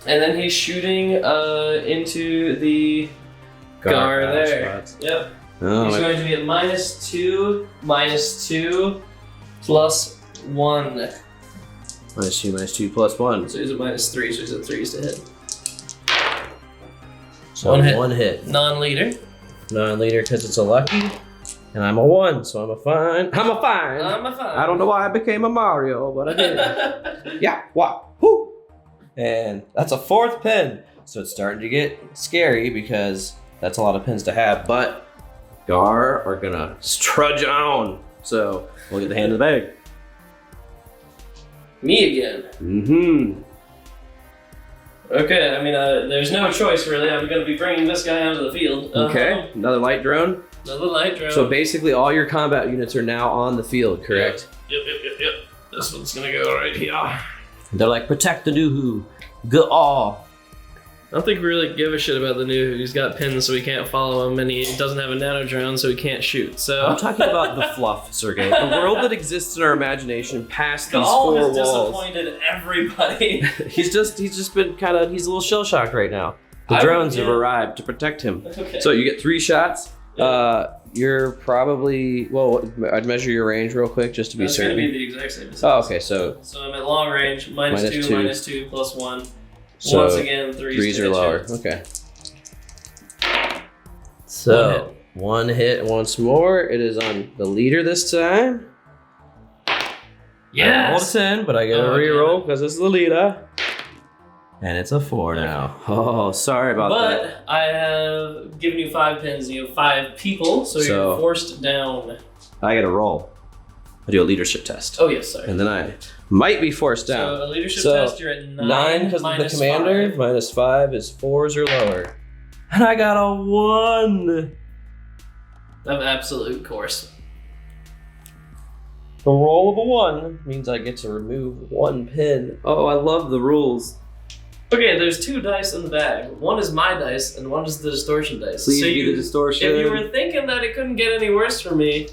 And then he's shooting into the Ghar there. Yep. Oh, He's going to be at -2, -2, +1. -2, +1. So he's at -3, so he's at 3s to hit. So One hit. hit. Non-leader. Non-leader because it's a lucky, and I'm a 1, so I'm a fine. I'm a fine. I'm a 5. I don't know why I became a Mario, but I did. Yeah, wow, whoo! And that's a 4th pin, so it's starting to get scary because that's a lot of pins to have. But Ghar are gonna trudge on, so we'll get the hand in the bag. Me again. Mm-hmm. Okay, I mean, there's no choice really. I'm going to be bringing this guy onto the field. Okay, another light drone. Another light drone. So basically, all your combat units are now on the field, correct? Yep. This one's gonna go right here. They're like, protect the Nuhu. Ghar. I don't think we really give a shit about the new. He's got pins, so we can't follow him, and he doesn't have a nano drone, so he can't shoot. So I'm talking about the fluff, Sergey. The world that exists in our imagination past these Ghar four has walls. disappointed everybody. He's just been he's a little shell shocked right now. The drones have arrived to protect him. Okay. So you get 3 shots. You're probably I'd measure your range real quick just to be certain. It's gonna be the exact same distance. Oh, okay. So I'm at long range, minus Minus 2, two. minus 2, plus 1. So Once again, threes are to lower. hit you. Okay. So 1 hit once more. It is on the leader this time. I rolled a 10, but I get a reroll because it's the leader. And it's a 4 now. Oh, sorry about that. But I have given you 5 pins, and you have 5 people, so you're forced down. I get a roll. I do a leadership test. Oh, yes, sorry. And then I might be forced down. So a leadership test, you're at 9. 9 because of the commander. 5. Minus 5 is 4s or lower. And I got a 1. Of absolute course. The roll of a 1 means I get to remove 1 pin. Oh, I love the rules. Okay, there's 2 dice in the bag. One is my dice, and one is the distortion dice. Please be the distortion. If you were thinking that it couldn't get any worse for me,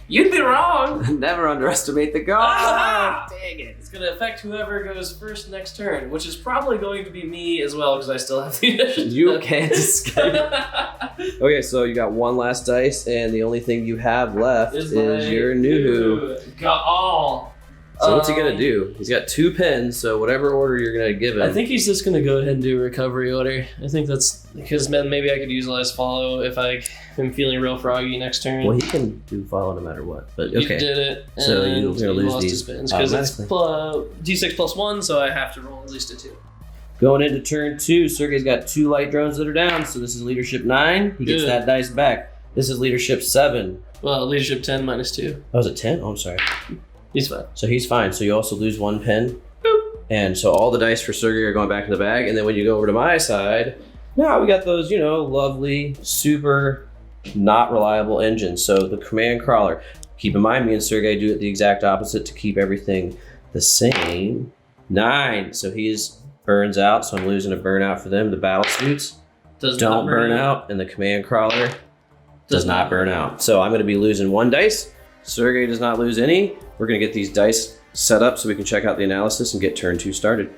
you'd be wrong. Never underestimate the Ghar. Ah! Dang it. It's going to affect whoever goes first next turn, which is probably going to be me as well, because I still have the initiative. You can't escape. Okay, so you got 1 last dice, and the only thing you have left is your Nuhu. Ghar. So what's he gonna do? He's got 2 pins, so whatever order you're gonna give him. I think he's just gonna go ahead and do a recovery order. I think that's because maybe I could use last follow if I am feeling real froggy next turn. Well, he can do follow no matter what. But okay. You did it. So and you're gonna lose lost these his pins because it's automatically. D6 plus 1, so I have to roll at least a 2. Going into turn 2, Sergey's got 2 light drones that are down, so this is leadership 9. He gets Good. that dice back. This is leadership 7. Well, leadership 10 minus 2. Oh, was it 10? Oh, I'm sorry. He's fine. So he's fine. So you also lose 1 pin. Boop. And so all the dice for Sergey are going back in the bag. And then when you go over to my side, now we got those, lovely, super not reliable engines. So the command crawler. Keep in mind, me and Sergey do it the exact opposite to keep everything the same. 9. So he's burns out. So I'm losing a burnout for them. The battle suits don't burn out. And the command crawler does not burn out. So I'm going to be losing 1 dice. Sergey does not lose any. We're going to get these dice set up so we can check out the analysis and get turn 2 started.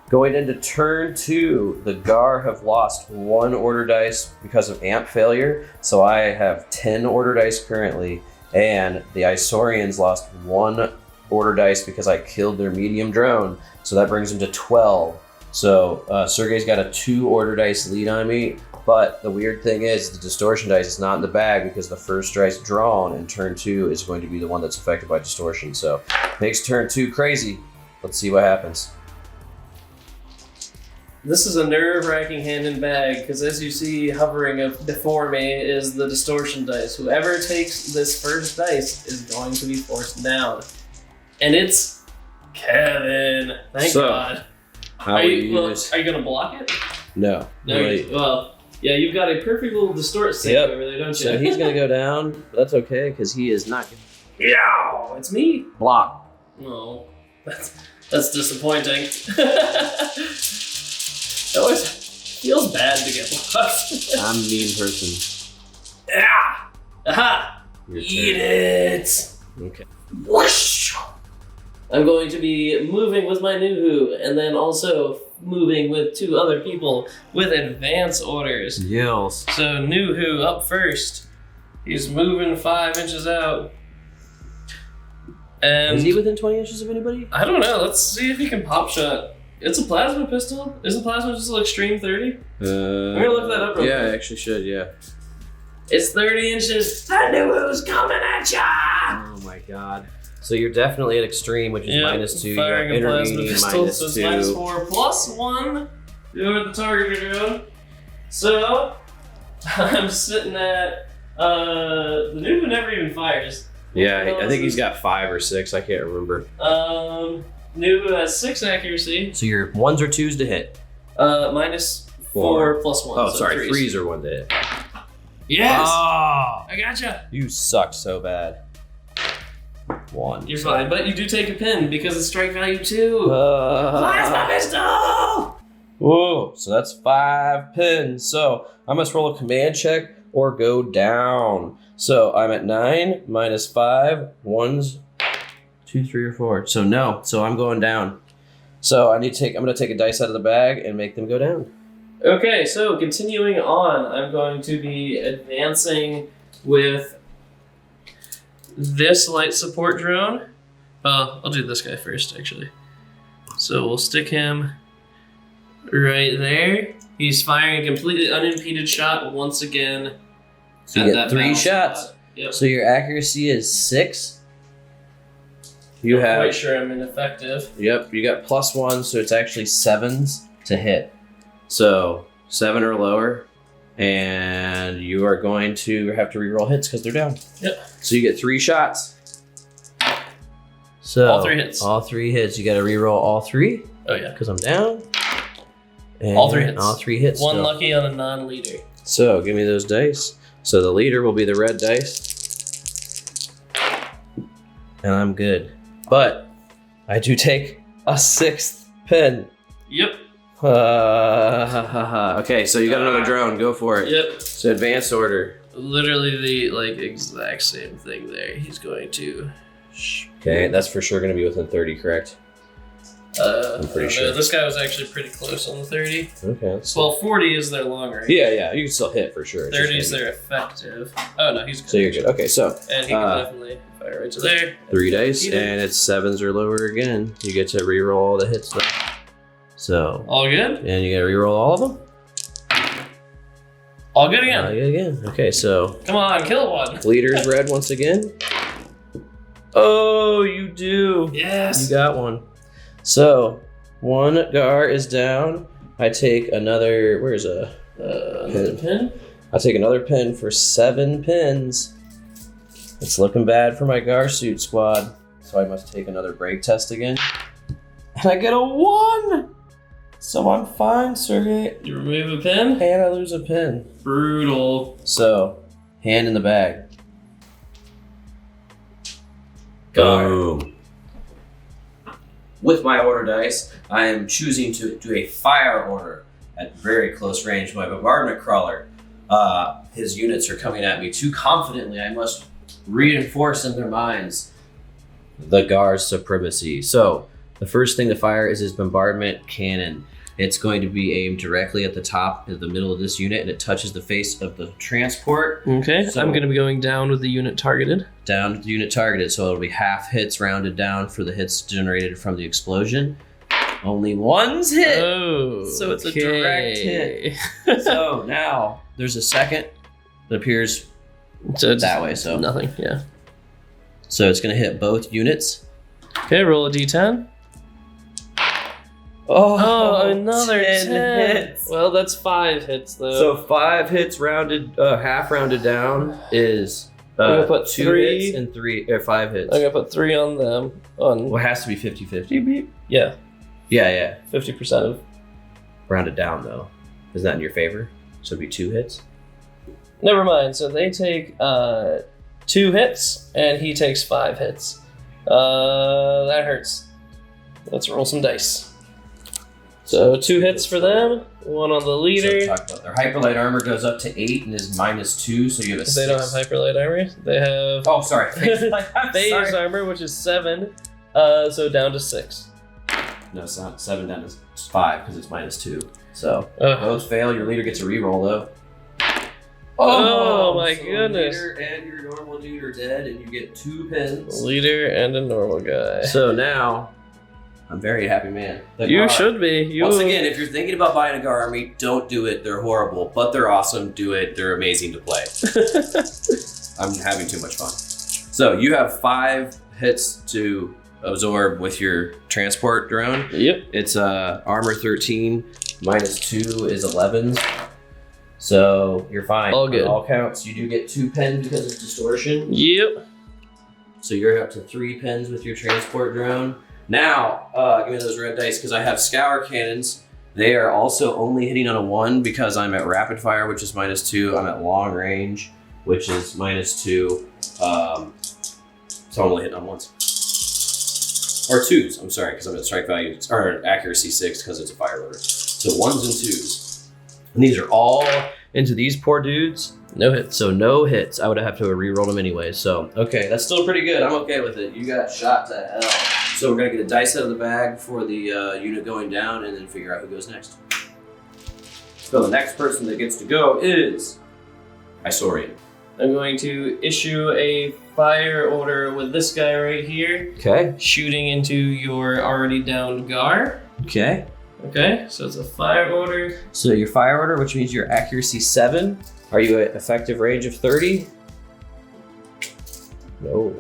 Going into turn 2, the Ghar have lost 1 order dice because of amp failure. So I have 10 order dice currently, and the Isorians lost 1 order dice because I killed their medium drone. So that brings them to 12. So Sergey's got a 2 order dice lead on me, but the weird thing is the distortion dice is not in the bag because the first dice drawn in turn 2 is going to be the one that's affected by distortion. So makes turn 2 crazy. Let's see what happens. This is a nerve-wracking hand in bag, because as you see hovering before me is the distortion dice. Whoever takes this first dice is going to be forced down. And it's Kevin. Thank God. Are you going to block it? No. Well, yeah, you've got a perfect little distort sink over there, don't you? So he's going to go down. But that's okay, because he is not going to... Yeah, it's me. Block. Oh, that's disappointing. It always feels bad to get blocked. I'm a mean person. Yeah. Aha! Eat it! Okay. Whoosh! I'm going to be moving with my Nuhu, and then also moving with 2 other people with advance orders. Yells. So Nuhu up first. He's moving 5 inches out. And is he within 20 inches of anybody? I don't know. Let's see if he can pop shot. It's a plasma pistol. Isn't plasma just like extreme 30? I'm gonna look that up real quick. Yeah, I actually should, yeah. It's 30 inches. I knew it was coming at ya! Oh my god. So you're definitely at extreme, which is minus 2. You got Firing a plasma intermediate pistol, minus so it's 2. minus 4 plus 1. You're the target you're doing. So I'm sitting at the Nuhu never even fires. Yeah, I think he's got 5 or 6. I can't remember. Nuhu has 6 accuracy. So your 1s or 2s to hit. Minus 4 plus 1. Oh, so sorry, 3s. 3s are 1 to hit. Yes! Ah, I gotcha! you suck so bad. 1. You're fine, but you do take a pin because it's strike value 2. Where's my pistol? Whoa, so that's 5 pins. So I must roll a command check or go down. So I'm at 9 minus 5. 1's 2, 3, or 4. So no. So I'm going down. So I'm gonna take a dice out of the bag and make them go down. Okay, so continuing on, I'm going to be advancing with this light support drone. I'll do this guy first, actually. So we'll stick him right there. He's firing a completely unimpeded shot once again. So you get 3 shots. Yep. So your accuracy is 6. I'm quite sure I'm ineffective. Yep, you got +1, so it's actually 7s to hit. So 7 or lower, and you are going to have to reroll hits because they're down. Yep. So you get 3 shots. So All 3 hits. All 3 hits. You got to reroll all 3. Oh yeah. Because I'm down. And All 3 hits. All 3 hits. One still. lucky on a non-leader. So give me those dice. So the leader will be the red dice, and I'm good. But I do take a 6th pin. Yep. Okay, so you got another drone. Go for it. Yep. So advance order. Literally the exact same thing there. He's going to. Okay, that's for sure going to be within 30, correct? I'm pretty sure. This guy was actually pretty close on the 30. Okay. Well, 40 is their long range. Yeah, you can still hit for sure. 30 is their effective. Oh no, he's good. So you're good. Okay, so And he can definitely fire right to there. 3 dice, and it's 7s or lower again. You get to reroll all the hits though. So. All good? And you got to reroll all of them? All good again. All good again. Okay, so. Come on, kill one. Leader's red once again. Oh, you do. Yes. You got one. So, 1 Ghar is down. I take another. Where's another pin? I take another pin for 7 pins. It's looking bad for my Ghar suit squad. So I must take another break test again. And I get a 1! So I'm fine, Sergey. You remove a pin? And I lose a pin. Brutal. So, hand in the bag. Ghar. Boom. With my order dice, I am choosing to do a fire order at very close range. My bombardment crawler, his units are coming at me too confidently. I must reinforce in their minds the Ghar's supremacy. So the first thing to fire is his bombardment cannon. It's going to be aimed directly at the top of the middle of this unit, and it touches the face of the transport. Okay, So- I'm going to be going down with the unit targeted. Down to the unit targeted, so it'll be half hits rounded down for the hits generated from the explosion. Only 1's hit. Oh, So it's a direct hit. So now there's a second that appears So it's that way. So nothing, yeah. So it's going to hit both units. Okay, roll a d10. Oh, another 10 hits. Well, that's 5 hits, though. So 5 hits rounded, half rounded down is I'm gonna put 2 3. hits and 5 hits. I'm going to put 3 on them. Well, it has to be 50-50. Yeah, Yeah. 50% of. Rounded down though. Is that in your favor? So it'd be 2 hits. Never mind. So they take 2 hits, and he takes 5 hits. That hurts. Let's roll some dice. So 2 hits for them, 1 on the leader. So talk about their hyperlight armor goes up to 8 and is -2, so you have a 6. They don't have hyperlight armor. They have Oh, sorry. phase armor, which is 7. So down to 6. No, it's not 7 down to 5 because it's -2. So Ugh. both fail. Your leader gets a reroll though. Oh, my goodness. Leader and your normal dude are dead, and you get 2 pins. Leader and a normal guy. So now, I'm a very happy man. The You Ghar. should be. Once again, if you're thinking about buying a Ghar army, don't do it. They're horrible, but they're awesome. Do it. They're amazing to play. I'm having too much fun. So you have 5 hits to absorb with your transport drone. Yep. It's armor 13, -2 is 11. So you're fine. All good. On all counts, you do get 2 pins because of distortion. Yep. So you're up to 3 pins with your transport drone. Now, give me those red dice because I have scour cannons They are also only hitting on a 1 because I'm at rapid fire, which is -2. I'm at long range, which is -2. So I'm only hitting on 1s. Or 2s, I'm sorry, because I'm at strike value, or accuracy 6 because it's a fire order. So 1s and 2s. And these are all into these poor dudes. No hits. So no hits. I would have to re-roll them anyway. So, okay, that's still pretty good. I'm okay with it. You got shot to hell. So we're going to get a dice out of the bag for the unit going down and then figure out who goes next. So the next person that gets to go is Isorian. I'm going to issue a fire order with this guy right here, Okay. shooting into your already downed Ghar. Okay. Okay, so it's a fire order. So your fire order, which means your accuracy 7. Are you at effective range of 30? No.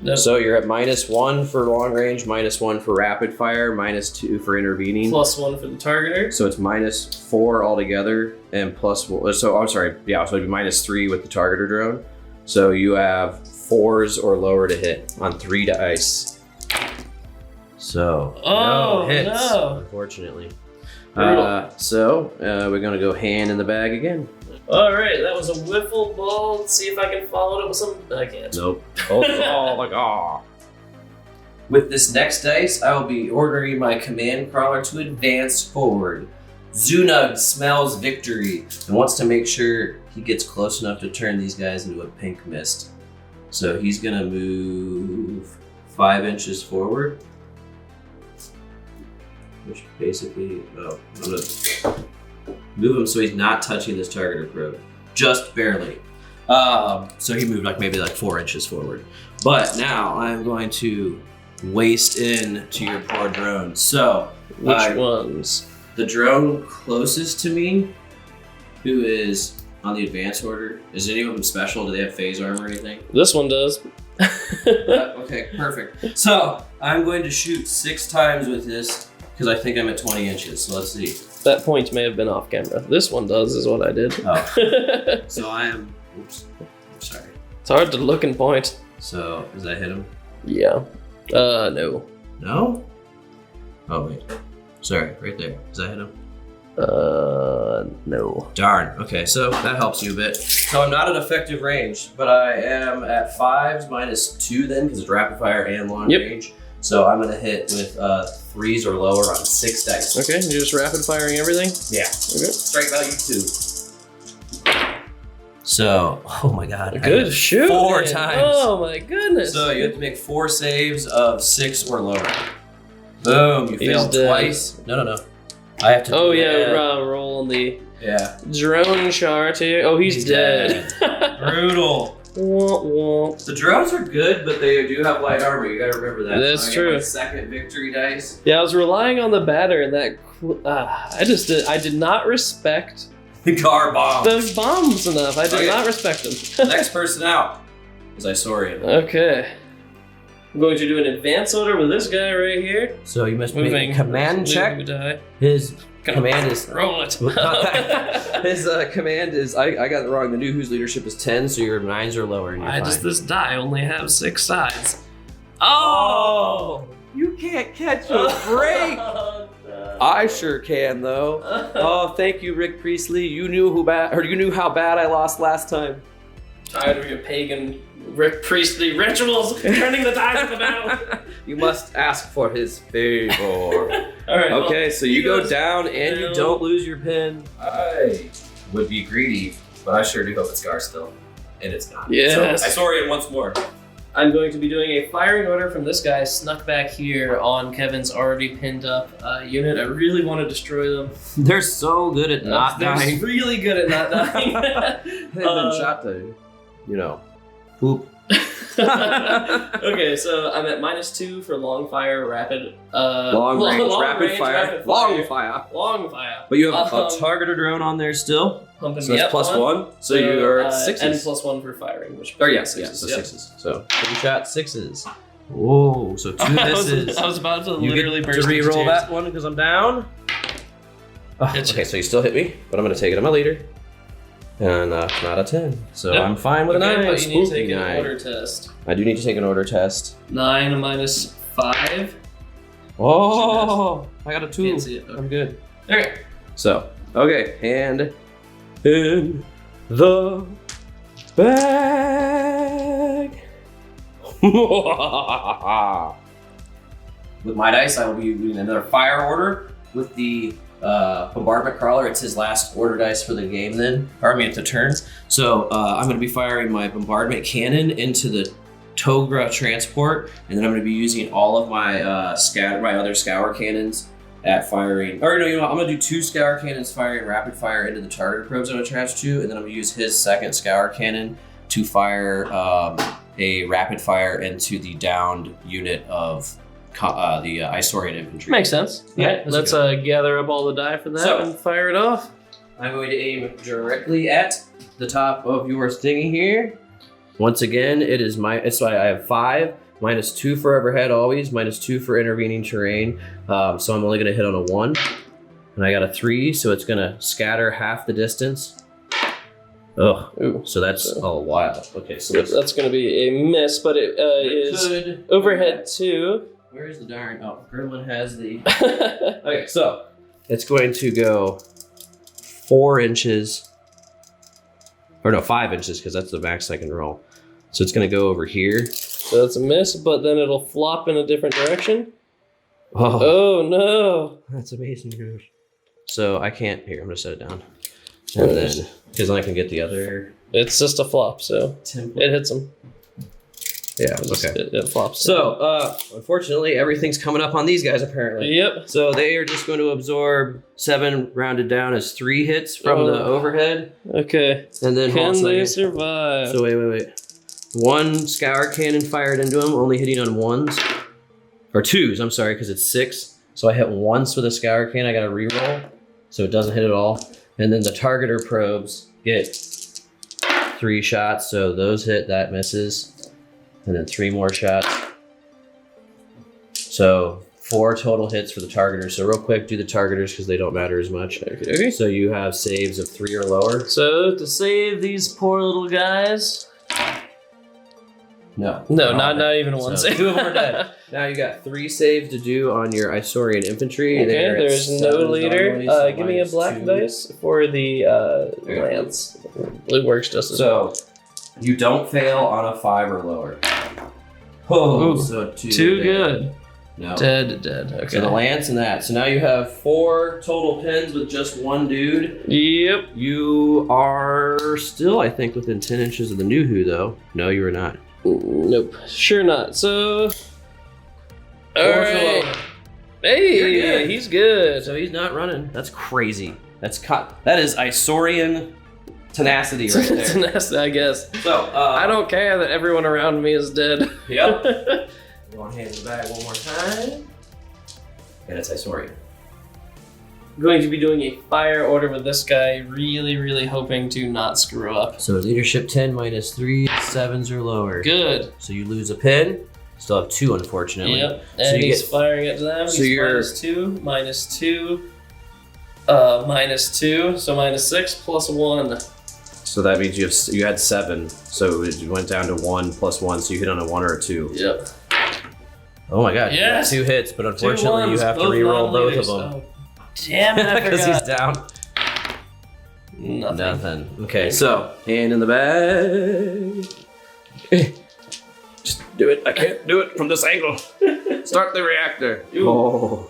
Nope. So you're at -1 for long range, -1 for rapid fire, -2 for intervening. +1 for the targeter. So it's -4 altogether, and +1. So I'm sorry, yeah. So it'd be -3 with the targeter drone. So you have 4s or lower to hit on 3 dice. So no hits, no. unfortunately. Brutal. So we're gonna go hand in the bag again. All right, that was a wiffle ball. Let's see if I can follow it up with some. I can't. Nope. Oh my god. With this next dice, I will be ordering my command crawler to advance forward. Zunug smells victory and wants to make sure he gets close enough to turn these guys into a pink mist. So he's gonna move 5 inches forward. Which basically, I'm gonna move him so he's not touching this targeter probe. Just barely. So he moved maybe 4 inches forward. But now I'm going to waste in to your poor drone. So, Which ones? The drone closest to me, who is on the advance order, is any of them special? Do they have phase armor or anything? This one does. Okay, perfect. So I'm going to shoot 6 times with this because I think I'm at 20 inches. So let's see. That point may have been off camera. This one does, is what I did. Oh. So I am. Oops. I'm sorry. It's hard to look and point. So does that hit him? Yeah. No. No. Oh wait. Sorry, right there. Does that hit him? No. Darn. Okay, so that helps you a bit. So I'm not at effective range, but I am at 5s -2 then because it's rapid fire and long range. So I'm gonna hit with 3s or lower on 6 dice. Okay, you're just rapid firing everything? Yeah. Okay. Strike value 2. So, oh my god. Good shoot. 4 man. times. Oh my goodness. So you have to make 4 saves of 6 or lower. Boom, you He's failed dead. twice. No. I have to Oh do yeah, that. roll on the Yeah. drone chart here. Oh, he's dead. Brutal. Wah, wah. The drones are good, but they do have light armor. You gotta remember that. That's So I true. get my second victory dice. Yeah, I was relying on the batter and that. I did not respect The car bomb. those bombs enough. I did Okay. not respect them. Next person out is Isorian. Okay. I'm going to do an advance order with this guy right here. So you must Moving. make a command check. Die. His command is. Roll it. His command is. I got it wrong. The new whose leadership is 10, so your 9s are lower. And you're fine. This die only have 6 sides. Oh! You can't catch a break. I sure can though. Oh, thank you, Rick Priestley. You knew how bad I lost last time. Tired of your pagan Rick Priestley rituals, turning the tides of the battle. You must ask for his favor. All right. Okay, so you go goes down and you down. don't lose your pin. I would be greedy, but I sure do hope it's Ghar still. And it's not. Yes. So, Isorian once more. I'm going to be doing a firing order from this guy snuck back here on Kevin's already pinned up unit. I really want to destroy them. They're so good at not They're dying. really good at not dying. They've been shot to, poop. Okay, so I'm at -2 for long fire, rapid. Long range, rapid range, fire, long fire. Long fire. But you have a Um, targeter drone on there still, Pumping so me that's up +1. So you are at 6s. And +1 for firing, which. Oh yeah, so 6s. So 3 shot 6s. Whoa, so 2 misses. I was about to You literally get burst to into re-roll tears. that one because I'm down. Oh, Hit you. okay, so you still hit me, but I'm gonna take it on my leader. And not a 10. So Nope. I'm fine with a 9. But you need to Spooky take an 9. order test. I do need to take an order test. 9 -5. Oh, I got a 2. Can't see it. I'm good. Okay. So, okay, hand in the bag. With my dice, I will be doing another fire order with the bombardment crawler. It's his last order dice for the game then, or I mean at the turn. So I'm going to be firing my bombardment cannon into the Togra transport, and then I'm going to be using all of my my other scour cannons at firing. Or no, you know what? I'm going to do 2 scour cannons firing rapid fire into the target probes I'm attached to, and then I'm going to use his second scour cannon to fire a rapid fire into the downed unit of the Isorian infantry. Makes sense. Yeah, Let's gather up all the die for that So- and fire it off. I'm going to aim directly at the top of your thingy here. Once again, it's I have 5, -2 for overhead always, -2 for intervening terrain. So I'm only going to hit on a 1. And I got a 3, so it's going to scatter half the distance. Oh, Ooh. so that's a while. Okay, so That's going to be a miss, but it is overhead 2. Where is the darn? Oh, Gremlin has the. Okay, so it's going to go 4 inches. Or no, 5 inches, because that's the max I can roll. So it's going to go over here. So that's a miss, but then it'll flop in a different direction. Oh, Oh no! that's amazing, dude. So I can't. Here, I'm going to set it down. And then, because then I can get the other It's just a flop, so template. it hits him. Yeah, Just- okay. It flops. So, unfortunately, everything's coming up on these guys, apparently. Yep. So they are just going to absorb 7 rounded down as 3 hits from the overhead. Okay. And then Can also, they survive? so wait. 1 scour cannon fired into him, only hitting on 1s. Or 2s, I'm sorry, because it's 6. So I hit once with a scour cannon, I got to reroll. So it doesn't hit at all. And then the targeter probes get 3 shots, so those hit, that misses. And then 3 more shots. So 4 total hits for the targeters. So real quick, do the targeters because they don't matter as much. Okay. So you have saves of 3 or lower. So to save these poor little guys. No. No, not even one So save. 2 of them are dead. Now you got 3 saves to do on your Isorian infantry. Okay, They're at there's no 7s leader. normally, so Give me a black -2. dice for the lance. Blue works just as well. So you don't fail on a 5 or lower. Oh, Ooh, so 2. Too dead. good. No. Dead. Okay. So the lance and that. So now you have 4 total pins with just 1 dude. Yep. You are still, I think, within 10 inches of the new who, though. No, you are not. Nope. Sure not. So. Alright. You're Hey, good. he's good. So he's not running. That's crazy. That is Isorian tenacity right there. Tenacity, I guess. So, I don't care that everyone around me is dead. Yep. One hand in the bag one more time. And it's Isorian. Going to be doing a fire order with this guy, really hoping to not screw up. So leadership 10 -3, 7s or lower. Good. So you lose a pin. Still have 2, unfortunately. Yep. So And you he's get- firing at them. so He's you're- -2, -2, -2, so -6 +1. So that means you had 7. So it went down to 1 + 1. So you hit on a 1 or a 2. Yep. Oh my god. Yes! 2 hits, but unfortunately you have to re-roll both of them. Oh, damn it, I Because he's forgot. down. Nothing. Okay, so hand in the bag. Just do it. I can't do it from this angle. Start the reactor. Ooh. Oh.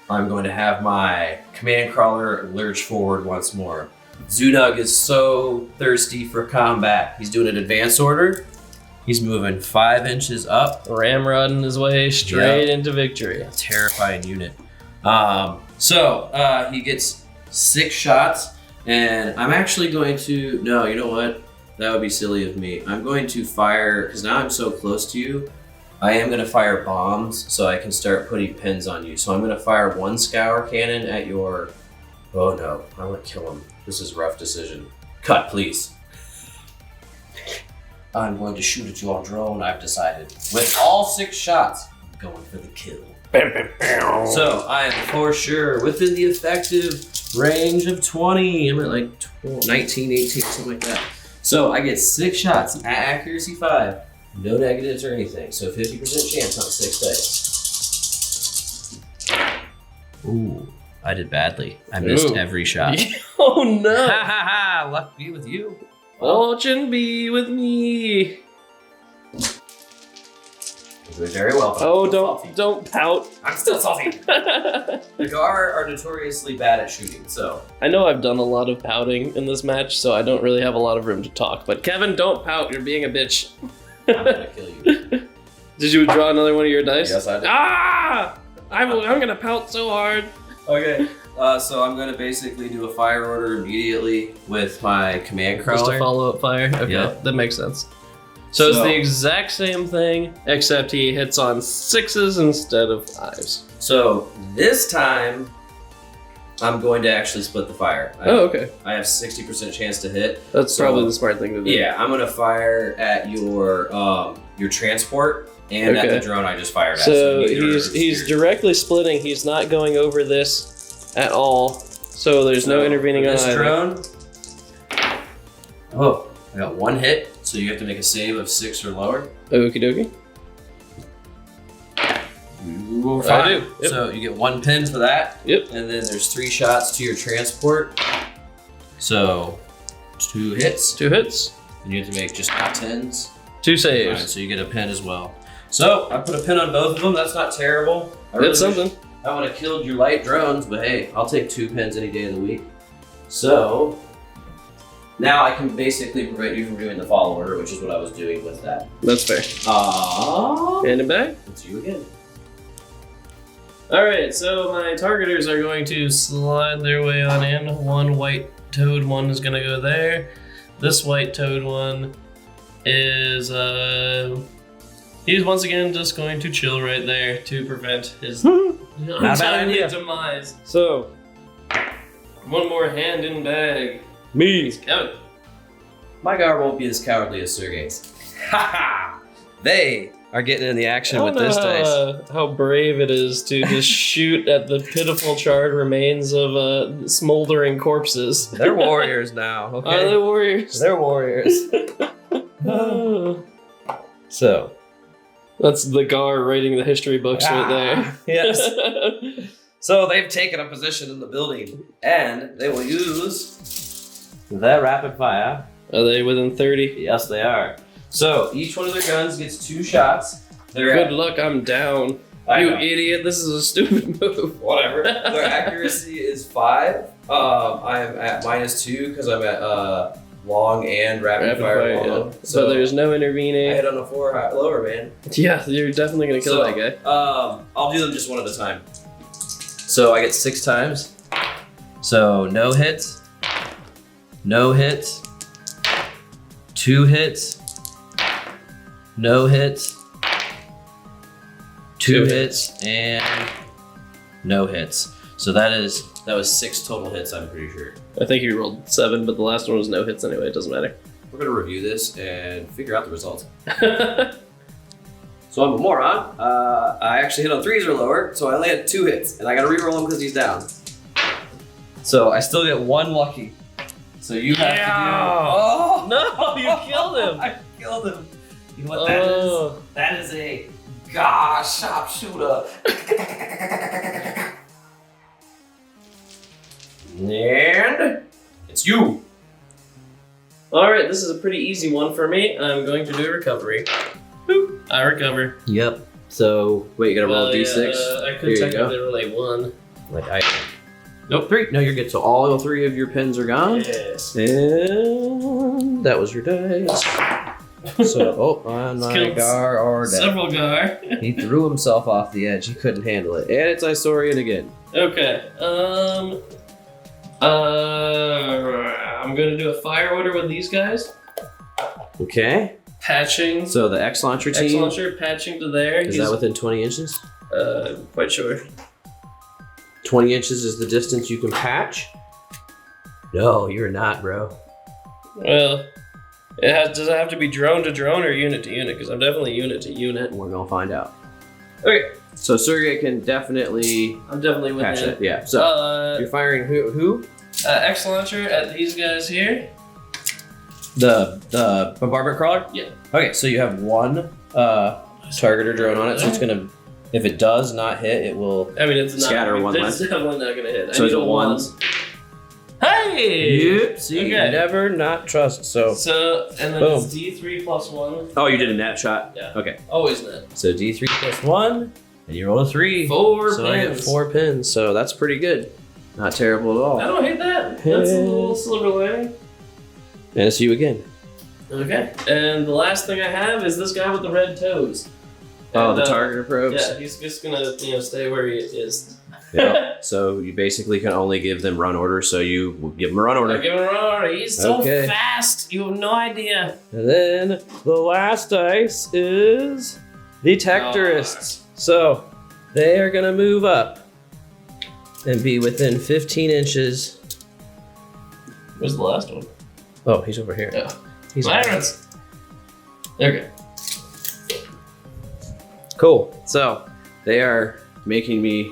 I'm going to have my command crawler lurch forward once more. Zunug is so thirsty for combat. He's doing an advance order. He's moving 5 inches up. Ramrodding his way straight into victory. Terrifying unit. So he gets 6 shots, and I'm actually going to. No, you know what? That would be silly of me. I'm going to fire because now I'm so close to you. I am going to fire bombs so I can start putting pins on you. So I'm going to fire 1 scour cannon at your. Oh no! I want to kill him. This is a rough decision. Cut, please. I'm going to shoot at your drone. I've decided. With all 6 shots, I'm going for the kill. So I am for sure within the effective range of 20. I'm at like 19, 18, something like that. So I get 6 shots at accuracy 5. No negatives or anything. So 50% chance on 6 dice. Ooh. I did badly. I missed Ooh. every shot. Oh no! Ha ha ha! Luck be with you. Fortune be with me. You're very welcome. Oh, Salty. don't pout. I'm still salty. The Ghar are notoriously bad at shooting, so. I know I've done a lot of pouting in this match, so I don't really have a lot of room to talk. But Kevin, don't pout. You're being a bitch. I'm gonna kill you. Did you draw another one of your dice? Yes, I did. Ah! I'm gonna pout so hard. Okay. So I'm gonna basically do a fire order immediately with my command Just a crawler. follow-up fire? Okay, Yep. that makes sense. So it's the exact same thing, except he hits on 6s instead of 5s. So this time, I'm going to actually split the fire. Okay. I have 60% chance to hit. That's So- probably the smart thing to do. Yeah, I'm gonna fire at your transport and at Okay. the drone I just fired at. So neither he's is directly splitting. He's not going over this at all. So there's no intervening on this either. drone. Oh, I got one hit, so you have to make a save of 6 or lower. Okie dokie. Ooh, I do, yep. So you get 1 pin for that. Yep. And then there's 3 shots to your transport. So 2 hits. 2 hits. And you have to make just not 10s. 2 Fine, saves. so you get a pin as well. So I put a pin on both of them. That's not terrible. I really That's something. wish I would have killed your light drones, but hey, I'll take 2 pins any day of the week. So now I can basically prevent you from doing the fall order, which is what I was doing with that. That's fair. Hand it back. It's you again. Alright, so my targeters are going to slide their way on in. One white toad one is going to go there. This white toad one is, he's once again just going to chill right there to prevent his untimely idea. demise. So, one more hand in bag. Me. Kevin. My Ghar won't be as cowardly as Sergey's. Ha! They are getting in the action with this dice. How brave it is to just shoot at the pitiful charred remains of smoldering corpses. They're warriors now. Are they warriors? They're warriors. Oh. So. That's the Ghar writing the history books right Ah, yes. So they've taken a position in the building, and they will use the rapid fire. Are they within 30? Yes, they are. So each one of their guns gets 2 shots. Good luck, I'm down. I You know. idiot, this is a stupid move. Whatever. Their accuracy is 5. I'm at -2 because I'm at long and rapid fire long. yeah. So there's no I intervening. hit on a 4 lower, man. Yeah, you're definitely gonna kill So, that guy. I'll do them just one at a time. So I get 6 times. So no hits, no hits, 2 hits, no hits, 2 hits, and no hits. So that was 6 total hits, I'm pretty sure. I think you rolled 7, but the last one was no hits anyway, it doesn't matter. We're gonna review this and figure out the results. So I'm a moron. I actually hit on 3s or lower, so I only had 2 hits, and I gotta reroll him because he's down. So I still get 1 lucky. So you have to do. Oh No, you killed him! I killed him. You know what that is? Oh. That is a Ghar sharpshooter. And it's you. Alright, this is a pretty easy one for me. I'm going to do a recovery. Boop. I recover. Yep. So wait, you gotta roll a d6. I Here could you technically roll a 1. Like I. Nope, 3. No, you're good. So all 3 of your pins are gone. Yes. And that was your dice. So, my Killed Ghar are dead. Several Ghar. He threw himself off the edge. He couldn't handle it. And it's Isorian again. Okay. I'm gonna do a fire order with these guys. Okay. Patching. So the X launcher team. X launcher patching to there. Is that within 20 inches? Quite sure. 20 inches is the distance you can patch? No, you're not, bro. Well, does it have to be drone to drone or unit to unit? Because I'm definitely unit to unit. We're gonna find out. Okay. So Sergey can definitely I'm definitely patch within. it. Yeah. So you're firing who? X launcher at these guys here. The bombardment crawler? Yeah. Okay, so you have 1 targeter drone on it, so it's gonna If it does not hit, it will I mean, it's not. scatter one It's less. definitely not gonna hit. So I is need it a ones? one. Hey! Yep, see, Okay. never not trust. So, So, and then Boom. it's D3 plus 1. oh, you did a net shot? Yeah. Okay. Always net. So D3 plus 1, and you roll a 3. 4 So I get pins. 4 pins, so that's pretty good. Not terrible at all. I don't hate that. That's a little silver lining. And it's you again. Okay. And the last thing I have is this guy with the red toes. Oh, And, the targeter probes? Yeah, he's just gonna stay where he is. Yep. So you basically can only give them run orders, so you will give them a run I'll order. give him a run. He's so Okay. fast. You have no idea. And then the last dice is the Tectorists. So they are going to move up and be within 15 inches. Where's the last one? Oh, he's over here. Yeah. He's over here. Pirates. Okay. Cool. So they are making me.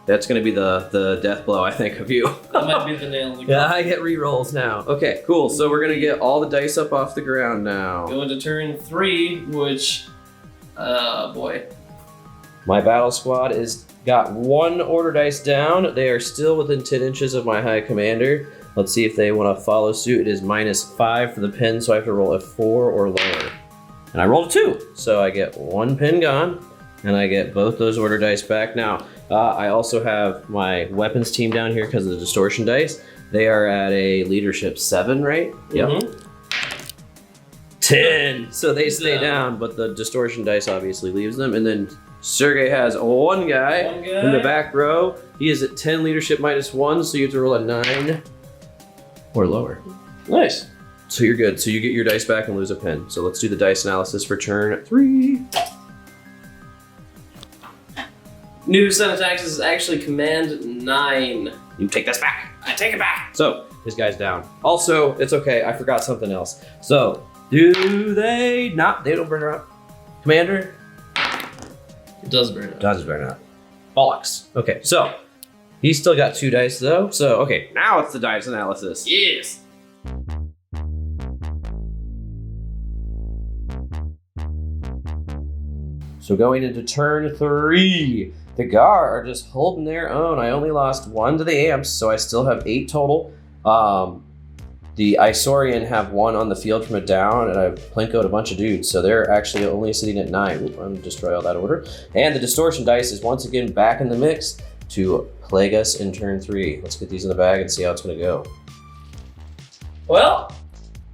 That's going to be the death blow, I think, of you. That might be the nail in the Yeah, coffin. I get re-rolls now. Okay, cool. So we're going to get all the dice up off the ground now. Go into turn 3, which, boy. My battle squad is got 1 order dice down. They are still within 10 inches of my high commander. Let's see if they want to follow suit. It is -5 for the pin, so I have to roll a 4 or lower. And I rolled a 2, so I get 1 pin gone, and I get both those order dice back. Now, I also have my weapons team down here because of the distortion dice. They are at a leadership 7, right? Yep. Mhm. 10. So they stay Yeah. down, but the distortion dice obviously leaves them. And then Sergey has one guy in the back row. He is at 10 leadership -1, so you have to roll a 9 or lower. Nice. So you're good. So you get your dice back and lose a pin. So let's do the dice analysis for turn 3. New set of taxes is actually command 9. You take this back. I take it back. So this guy's down. Also, it's okay. I forgot something else. So do they not? They don't burn her up. Commander? It does burn up. Does burn up. Bollocks. Okay, so he's still got 2 dice though. So okay, now it's the dice analysis. Yes. So going into turn 3, the Ghar are just holding their own. I only lost 1 to the amps, so I still have 8 total. The Isorian have 1 on the field from a down, and I've plinkoed a bunch of dudes, so they're actually only sitting at 9. Oop, I'm gonna destroy all that order. And the distortion dice is once again back in the mix to plague us in turn 3. Let's get these in the bag and see how it's gonna go. Well,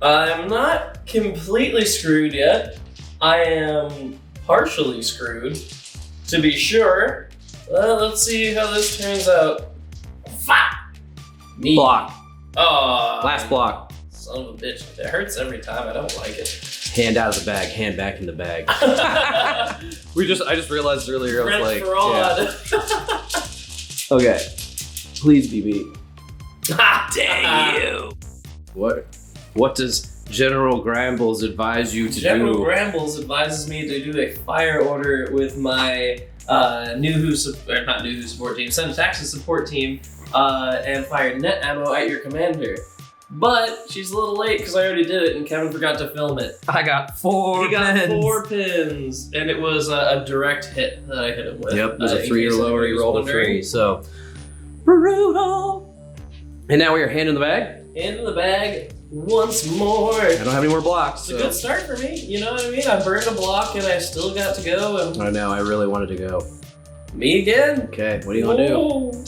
I'm not completely screwed yet. I am partially screwed, to be sure. Well, let's see how this turns out. Fuck! Me. Block. Oh, Last block. son of a bitch. It hurts every time. I don't like it. Hand out of the bag, hand back in the bag. I just realized earlier, I was Rent like, fraud. okay, please be me. Dang you. What does General Grambles advise you to General do? Grambles advises me to do a fire order with my not New Who support team, Send Taxes support team, and fire net ammo at your commander. But she's a little late because I already did it and Kevin forgot to film it. I got 4 He got 4 pins, and it was a direct hit that I hit him with. Yep, it was a in 3 or case lower. anybody He was rolled a wondering. 3. So brutal. And now we are hand in the bag. Into the bag once more. I don't have any more blocks. It's a good start for me, you know what I mean? I burned a block and I still got to go. And I know. I really wanted to go. me again? Okay, what do you want to do? Whoa.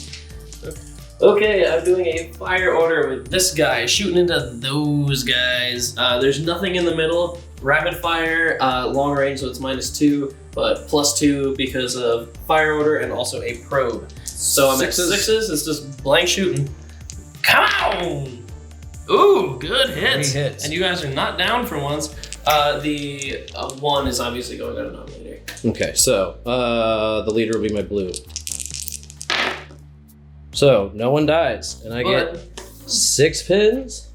Okay, I'm doing a fire order with this guy, shooting into those guys. There's nothing in the middle. Rapid fire, long range, so it's -2, but +2 because of fire order and also a probe. So I'm Sixes. at 6s, it's just blank shooting. Come on! Ooh, good hits. 3 hits. And you guys are not down for once. The 1 is obviously going on a nominator. Okay, so the leader will be my blue. So no one dies, and I get 6 pins.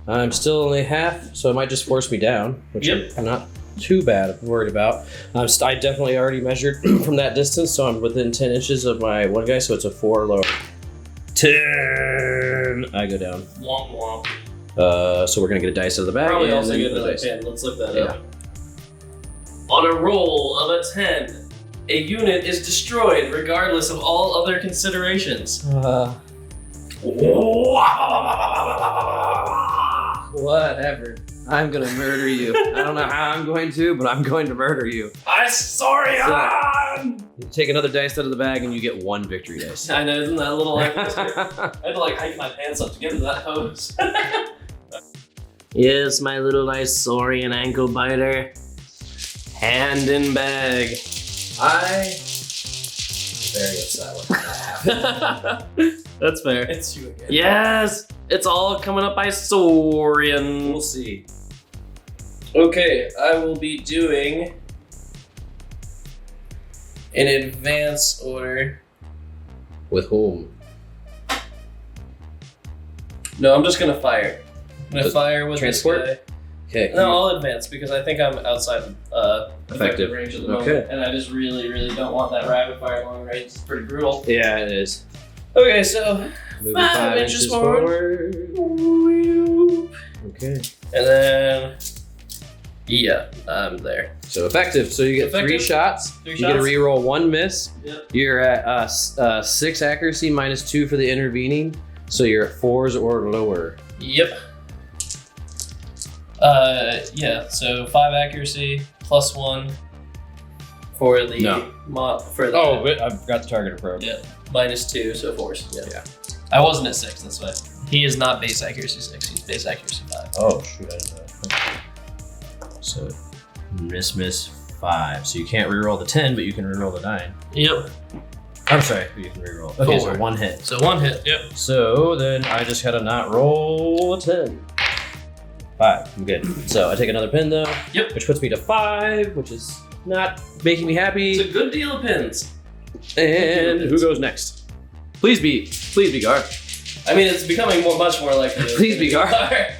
I'm still only half, so it might just force me down, which Yep. I'm not too bad worried about. I definitely already measured from that distance, so I'm within 10 inches of my one guy, so it's a 4 lower. 10. I go down. Womp womp. So we're gonna get a dice out of the bag. Probably and also then get the another dice. pin. Let's look that Yeah. up. On a roll of a 10, A unit is destroyed regardless of all other considerations. Whatever. I'm gonna murder you. I don't know how I'm going to, but I'm going to murder you. Isorian! You take another dice out of the bag and you get 1 victory dice. I know, isn't that a little like I had to like hike my pants up to get to that hose. Yes, my little Isorian ankle biter. Hand in bag. I am very upset with that. That's fair. It's you again. Yes! It's all coming up Isorian. We'll see. Okay, I will be doing an advance order. With whom? No, I'm just gonna fire. I'm gonna fire with transport? this guy. Okay. No, I'll advance because I think I'm outside effective range at the moment. Okay. And I just really, really don't want that rapid fire long range. It's pretty brutal. Yeah, it is. Okay, so Moving 5 inches forward. Okay. And then, yeah, I'm there. So effective. So you get Effective. 3 shots. Three You get to shots? reroll 1 miss. Yep. You're at 6 accuracy minus 2 for the intervening. So you're at 4s or lower. Yep. Yeah, so 5 accuracy plus 1 for the No. for the but I've got the target approach. yeah, minus 2, so 4s. Yeah. I wasn't at 6, that's why. He is not base accuracy 6, he's base accuracy 5. Oh shoot, I didn't know that. So miss 5. So you can't reroll the 10, but you can reroll the 9. Yep. I'm sorry, but you can reroll. Okay, so 1 hit. So 1 hit, yep. So then I just gotta not roll a 10. 5, I'm good. So I take another pin though. Yep. Which puts me to 5, which is not making me happy. It's a good deal of pins. And who goes next? Please be Ghar. I mean, it's becoming much more like the Please be Ghar.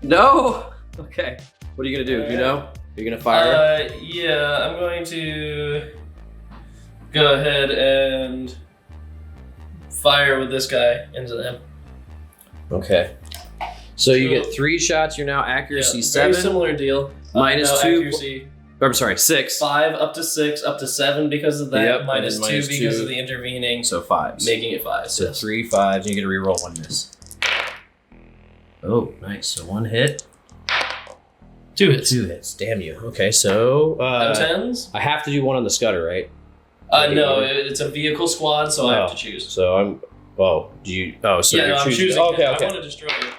No. Okay. What are you gonna do? Do you know? You're gonna fire? Yeah, I'm going to go ahead and fire with this guy into them. Okay. So you get 3 shots. You're now accuracy Yeah, 7. very similar deal. Minus no 2. accuracy. I'm sorry, 6. 5 up to 6 up to 7 because of that. Yep, minus and then 2 minus because 2. of the intervening, So 5s. making it 5. So yes. 3 5s, and you get to reroll 1 miss. Oh, nice. So 1 hit. 2 hits. 2 hits. Damn you. Okay, so M10s? I have to do 1 on the Scudder, right? No, it's a vehicle squad, so I have to choose. So I'm. Oh, do you? Oh, so yeah, you're no, I'm choosing. Okay, I okay. want to destroy you.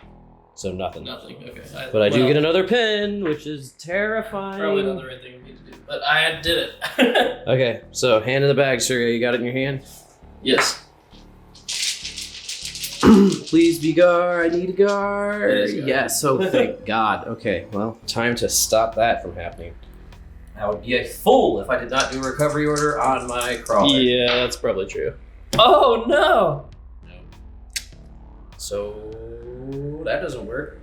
So nothing. Nothing. Okay. But I do get another pin, which is terrifying. Probably not the right thing for me to do, but I did it. Okay, so hand in the bag, Sergey. You got it in your hand. Yes. Please be Ghar. I need a Ghar. It is Ghar. Yes. Oh, thank God. Okay. Well, time to stop that from happening. I would be a fool if I did not do a recovery order on my crawler. Yeah, that's probably true. Oh no! So that doesn't work.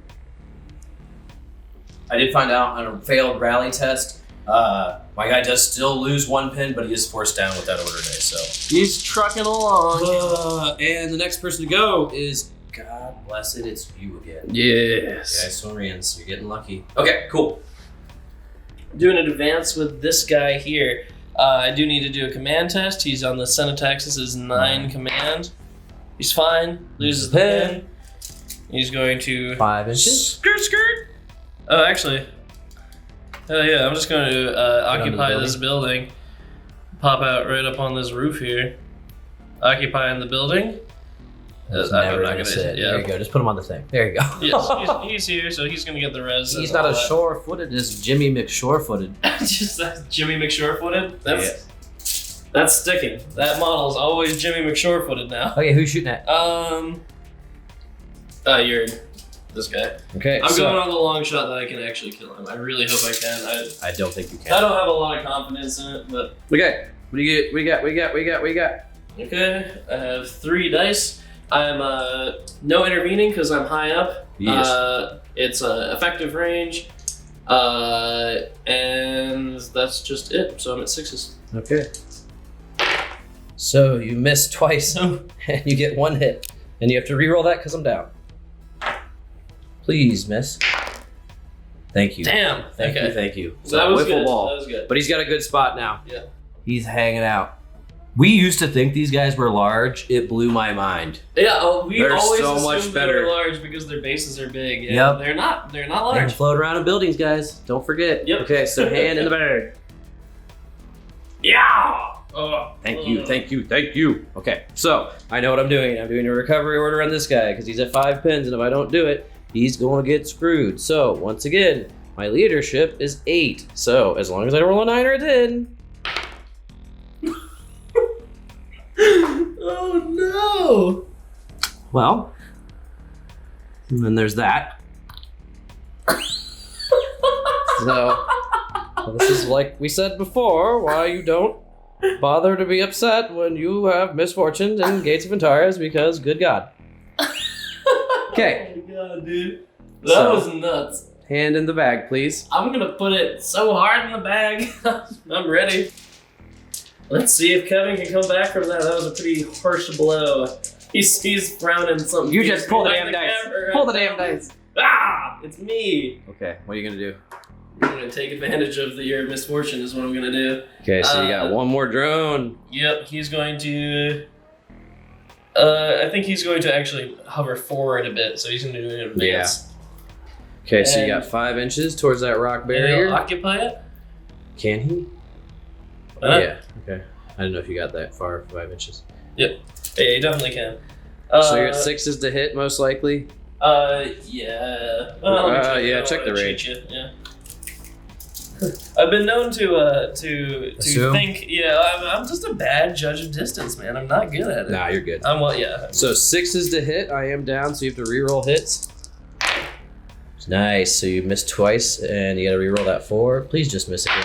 I did find out on a failed rally test, my guy does still lose 1 pin, but he is forced down with that order day. So He's trucking along. and the next person to go is, God bless it, it's you again. Yes. Yeah, Isorians, you're getting lucky. Okay, cool. Doing an advance with this guy here. I do need to do a command test. He's on the Syntaxis' 9 command. He's fine. Loses the pin. He's going to 5 inches. skirt. Oh, actually, hell yeah! I'm just going to occupy this building. Pop out right up on this roof here. Occupying the building. That's I'm never not gonna gonna- sit. yeah. There you go. Just put him on the thing. There you go. Yes, he's here, so he's gonna get the res. He's and not all a that. shore-footed. Just Jimmy McShore-footed. Just that's Jimmy McShore-footed. That's sticking. That model's always Jimmy McShore-footed now. Okay, who's shooting at? You're this guy. Okay, I'm going on the long shot that I can actually kill him. I really hope I can. I don't think you can. I don't have a lot of confidence in it, but Okay, what do you get? We got. okay. I have 3 dice. I'm no intervening because I'm high up. Yes. It's effective range, and that's just it. So I'm at 6s. Okay. So you miss twice, and you get 1 hit, and you have to re-roll that because I'm down. Please, miss. Thank you. Damn. Thank okay. you. So that was wiffle good. ball. That was good. But he's got a good spot now. Yeah. He's hanging out. We used to think these guys were large. It blew my mind. Yeah, we They're always so assumed much they better. were large because their bases are big. And Yep. they're not. They're not They can large. float around in buildings, guys. Don't forget. Yep. Okay, so hand in the bag. Yeah. Oh, Thank you. Okay, so I know what I'm doing. I'm doing a recovery order on this guy because he's at 5 pins, and if I don't do it, he's going to get screwed. So once again, my leadership is 8. So as long as I roll a 9 or a 10. Oh no. Well, and then there's that. So this is like we said before, why you don't bother to be upset when you have misfortunes in Gates of Antares, because good God. Okay. Oh my god, dude. That So- was nuts. Hand in the bag, please. I'm gonna put it so hard in the bag. I'm ready. Let's see if Kevin can come back from that. That was a pretty harsh blow. He's frowning something. You just pull the behind damn dice. camera. Pull the damn dice. Ah! It's me. Okay, what are you gonna do? I'm gonna take advantage of your misfortune is what I'm gonna do. Okay, so you got one more drone. Yep, he's going to... I think he's going to actually hover forward a bit, so he's gonna do an advance. Okay, so you And- got 5 inches towards that rock And he'll barrier. occupy it. Can he? Huh? Yeah, okay. I didn't know if you got that far, 5 inches. Yeah, he definitely can. So you're at 6s to hit, most likely? Yeah. Well, let me check. Yeah, I don't check the wanna range. cheat you, yeah. I've been known to Assume? think. Yeah, I'm just a bad judge of distance, man. I'm not good at it. Nah, you're good. Yeah. So 6s to hit, I am down, so you have to reroll hits. Nice, so you missed twice, and you gotta reroll that 4. Please just miss again.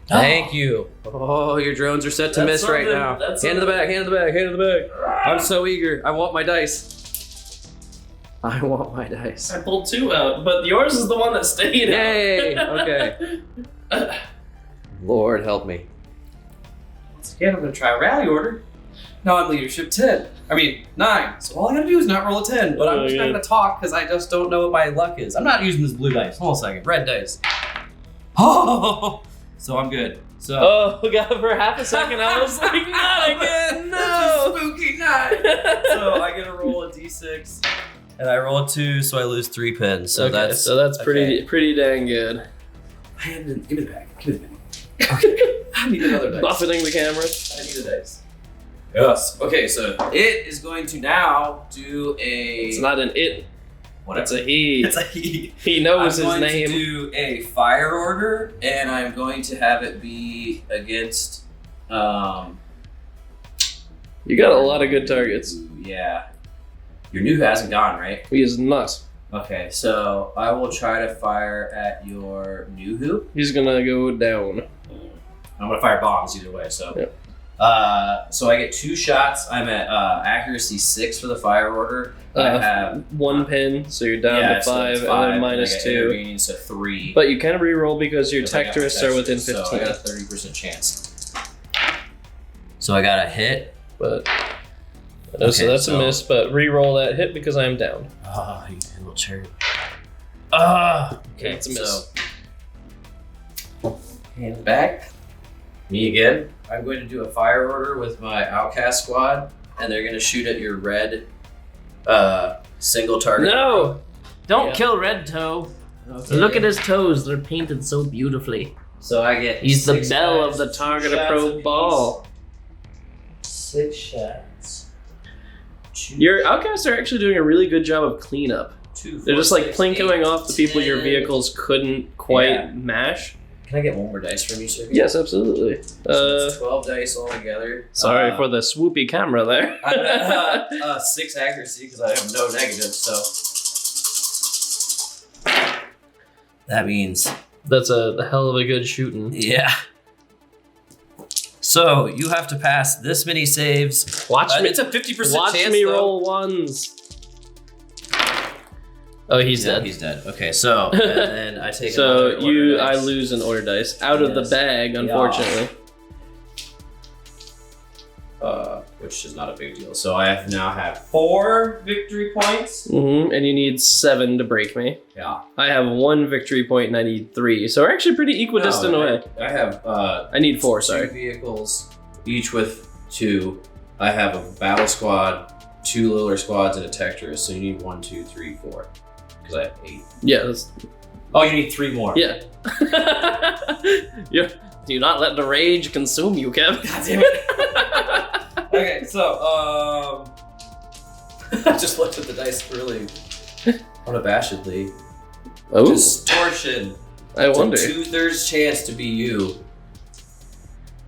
Thank you. Oh, your drones are set to That's miss right something- now. that's Hand in the bag, hand in the bag, hand in the bag. I'm so eager. I want my dice. I want my dice. I pulled 2 out, but yours is the one that stayed Yay! out. Okay. Lord help me. Once again, I'm going to try a rally order. Now I'm leadership 10. 9. So all I gotta do is not roll a 10, but I'm just not yeah. gonna talk because I just don't know what my luck is. I'm not using this blue dice. Hold on a second. Red dice. Oh! So I'm good. So. Oh god! For half a second, I was like, not again! No! Spooky night! So I get to roll a d6. And I roll a 2, so I lose 3 pins. So Okay, that's pretty dang good. Give me the bag. Give me the bag. Okay. I need another dice. Buffeting the camera. I need a dice. Yes. Okay, so it is going to now do a. It's not an it. What? It's a he. It's a he. He knows I'm his going name. to do a fire order, and I'm going to have it be against. You got a lot of good targets. Yeah. Your new hasn't gone, right? He is not. Okay, so I will try to fire at your new who. He's gonna go down. I'm gonna fire bombs either way. So. Yep. So I get 2 shots. I'm at accuracy 6 for the fire order. I have 1 pin, so you're down to 5, so it's and then I minus got 2. intervening, so 3. But you can re-roll because your Because I got Tectorists are within protection, 15. So I got a 30% chance. So I got a hit. But Okay, so that's so- a miss. But re-roll that hit because I'm down. Oh, you little cherry. Okay, it's a miss. So, hand back. Me again. I'm going to do a fire order with my outcast squad, and they're going to shoot at your red single target. No! Don't Yeah. kill Red Toe. Okay. Look at his toes, they're painted so beautifully. So I get. He's the 6 bell shots, of the 2 Target a shots pro apiece. ball. 6 shots. 2, Your outcasts are actually doing a really good job of cleanup. 2, They're 4, just like 6, plinkoing 8, off the people your 10. vehicles couldn't quite Yeah. mash. Can I get 1 more dice from you, sir? Yes, absolutely. So it's 12 dice altogether. Sorry for the swoopy camera there. I'm at 6 accuracy because I have no negative, so. That means. That's a hell of a good shooting. Yeah. So you have to pass this many saves. Watch me. It's a 50% Watch chance. me though. roll ones. Oh, he's Yeah, dead. he's dead. Okay, so and then I take. So another order I dice. lose an order dice out of the Yes. bag, unfortunately. which is not a big deal. So I now have 4 victory points. And you need 7 to break me. Yeah. I have 1 victory point and I need 3. So we're actually pretty equidistant away. I have I need 4, 2 sorry. vehicles, each with 2. I have a battle squad, 2 littler squads, and a Tectorus. So you need 1, 2, 3, 4. Because I have 8. Yeah, that's... Oh, you need 3 more. Yeah. Do not let the rage consume you, Kev. God damn it. Okay, so I just looked at the dice really unabashedly. Oh, Distortion. I It's wonder. a 2/3 chance to be you.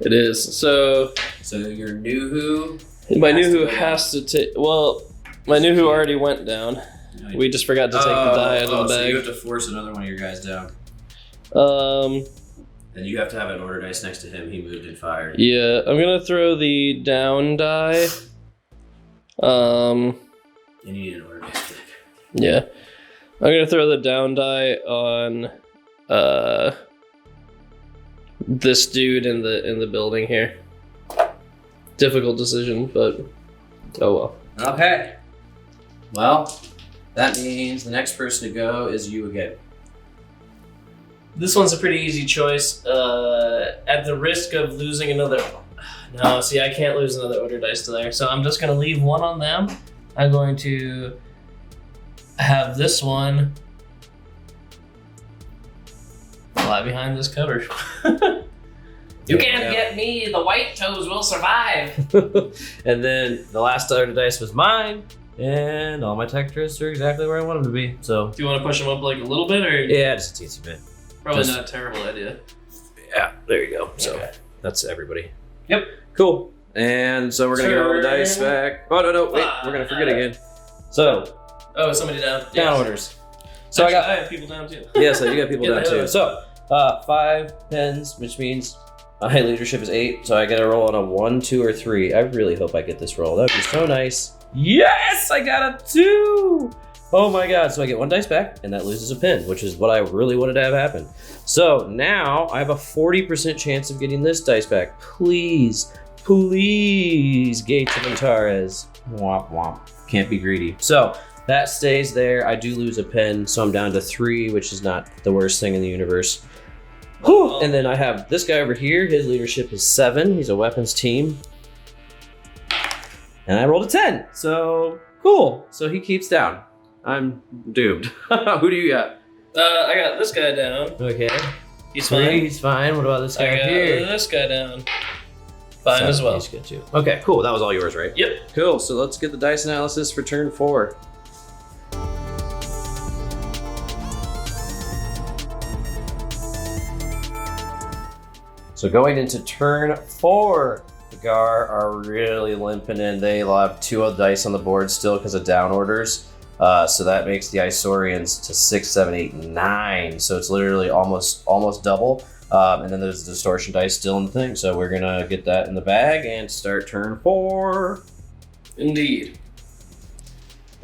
It is. So So your new who? my has new to who go has to take. Well, my new who already went down. We just forgot to take the die out of the So you have bag. to force another one of your guys down. And you have to have an order dice next to him. He moved and fired. Yeah, I'm gonna throw the down die. And you need an order dice back. Yeah, I'm gonna throw the down die on this dude in the building here. Difficult decision, but oh well. Okay. Well, that means the next person to go is you again. This one's a pretty easy choice. At the risk of losing another... No, see, I can't lose another order dice to there. So I'm just going to leave 1 on them. I'm going to have this one lie behind this cover. You can't get me. The white toes will survive. And then the last order dice was mine. And all my Tectorus are exactly where I want them to be. So, Do you want to push them up like a little bit, or yeah, just a teensy bit. probably just- not a terrible idea? Yeah, there you go. So Okay. that's everybody. Yep. Cool. And so we're gonna get all the Turn. dice back. Oh no, wait, we're gonna forget again. So Oh, somebody down. down Yes. orders. So Actually, I got I have people down too. yeah, so you got people Get down the hell too. out. So 5 pens, which means my leadership is 8. So I get a roll on a 1, 2, or 3. I really hope I get this roll. That'd be so nice. Yes, I got a 2. Oh my god! So I get 1 dice back, and that loses a pin, which is what I really wanted to have happen. So now I have a 40% chance of getting this dice back. Please, please, Gates of Antares. Womp womp. Can't be greedy. So that stays there. I do lose a pin, so I'm down to 3, which is not the worst thing in the universe. Whew. And then I have this guy over here. His leadership is 7. He's a weapons team. And I rolled a 10. So cool. So he keeps down. I'm doomed. Who do you got? I got this guy down. Okay. He's fine. He's fine. What about this I guy got here? this guy down. Fine So as well. He's good too. Okay, cool. That was all yours, right? Yep. Cool. So let's get the dice analysis for turn 4. So going into turn 4, the Ghar are really limping in. They'll have 2 of the dice on the board still because of down orders. So that makes the Isorians to 6, 7, 8, 9. So it's literally almost double. And then there's the distortion dice still in the thing. So we're gonna get that in the bag and start turn 4. Indeed.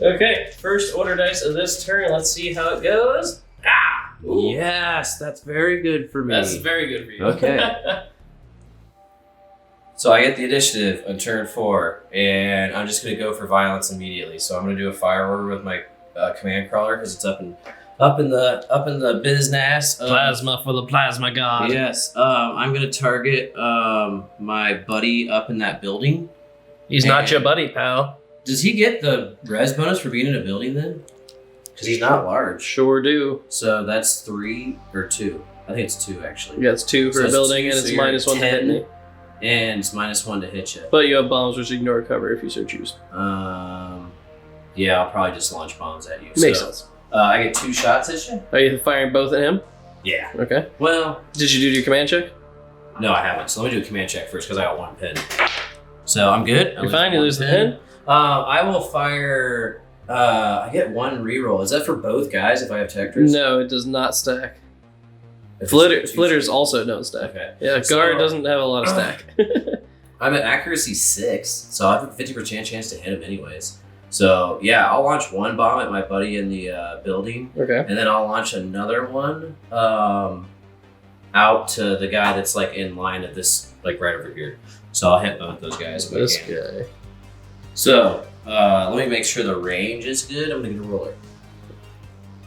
Okay, first order dice of this turn. Let's see how it goes. Ah! Ooh. Yes, that's very good for me. That's very good for you. Okay. So I get the initiative on turn 4, and I'm just gonna go for violence immediately. So I'm gonna do a fire order with my command crawler because it's up in the business. Plasma for the plasma god. Yes. I'm gonna target my buddy up in that building. He's not your buddy, pal. Does he get the res bonus for being in a building then? Because he's not large. Sure do. So that's 3 or 2. I think it's 2 actually. Yeah, it's 2 for So a it's building, 2, and so it's you're minus 1 to hit 10. me. And it's -1 to hit you. But you have bombs which ignore cover if you so choose. Yeah, I'll probably just launch bombs at you. Makes So, sense. I get 2 shots at you. Are you firing both at him? Yeah. Okay. Well, Did you do your command check? no, I haven't. So let me do a command check first because I got 1 pin. So I'm good. You're fine, you lose the pin? I will fire. I get 1 reroll. Is that for both guys if I have Tectors? No, it does not stack. If it's Flitters 2 also don't stack. Okay. Yeah, So- Ghar doesn't have a lot of stack. I'm at accuracy 6, so I have a 50% chance to hit him anyways. So yeah, I'll launch 1 bomb at my buddy in the building. Okay. And then I'll launch another one out to the guy that's like in line at this, like right over here. So I'll hit both those guys. if I This can. guy. So let me make sure the range is good. I'm gonna get a roller.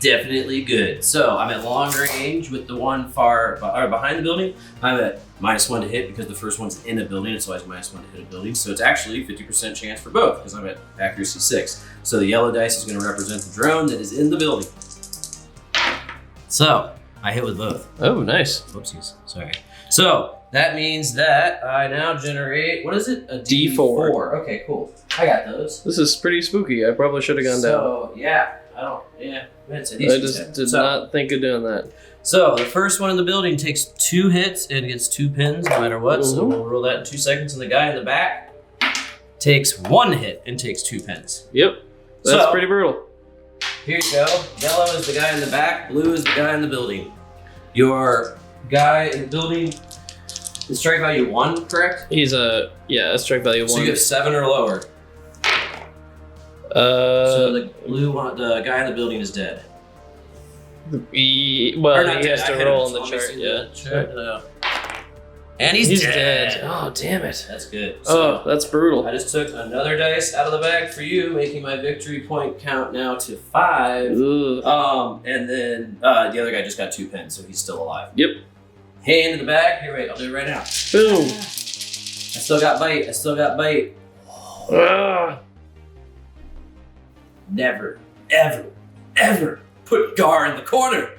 Definitely good. So I'm at long range with the one behind the building. I'm at -1 to hit because the first one's in a building, and so I have -1 to hit a building. So it's actually 50% chance for both because I'm at accuracy 6. So the yellow dice is going to represent the drone that is in the building. So I hit with both. Oh, nice. Whoopsies. Sorry. So that means that I now generate, what is it? A D4. Okay, cool. I got those. This is pretty spooky. I probably should have gone down. So, yeah. It's a I decent just hit. did So- not think of doing that. So the first one in the building takes 2 hits and gets 2 pins no matter what. So Mhm. we'll roll that in 2 seconds. And the guy in the back takes 1 hit and takes 2 pins. Yep. That's So- pretty brutal. Here you go. Yellow is the guy in the back. Blue is the guy in the building. Your guy in the building is strike value 1, correct? He's a strike value 1. So you have 7 or lower. So the the guy in the building is dead. Well, Or he not has dead, to I hit roll him. on the So let me chart. see Yeah. the chart. And he's dead. Oh, damn it. That's good. Oh, that's brutal. I just took another dice out of the bag for you, making my victory point count now to 5. Ugh. And then the other guy just got 2 pins, so he's still alive. Yep. Hand in the bag. Here, wait, I'll do it right now. Boom. I still got bite. Ah. Never, ever, ever put Ghar in the corner.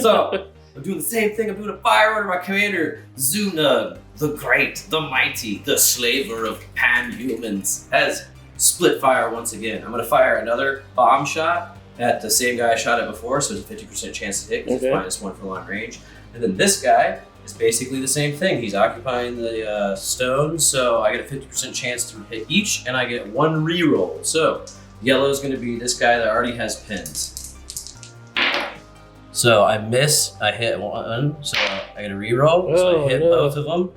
So I'm doing the same thing. I'm doing a fire order. My commander, Zunug, the great, the mighty, the slaver of pan-humans, has split fire once again. I'm going to fire another bomb shot at the same guy I shot at before, so it's a 50% chance to hit because Okay. it's -1 for long range. And then this guy is basically the same thing. He's occupying the stone, so I get a 50% chance to hit each, and I get 1 reroll. So yellow is going to be this guy that already has pins. So I miss, I hit 1, so I get a reroll, so Oh, I hit no. both of them.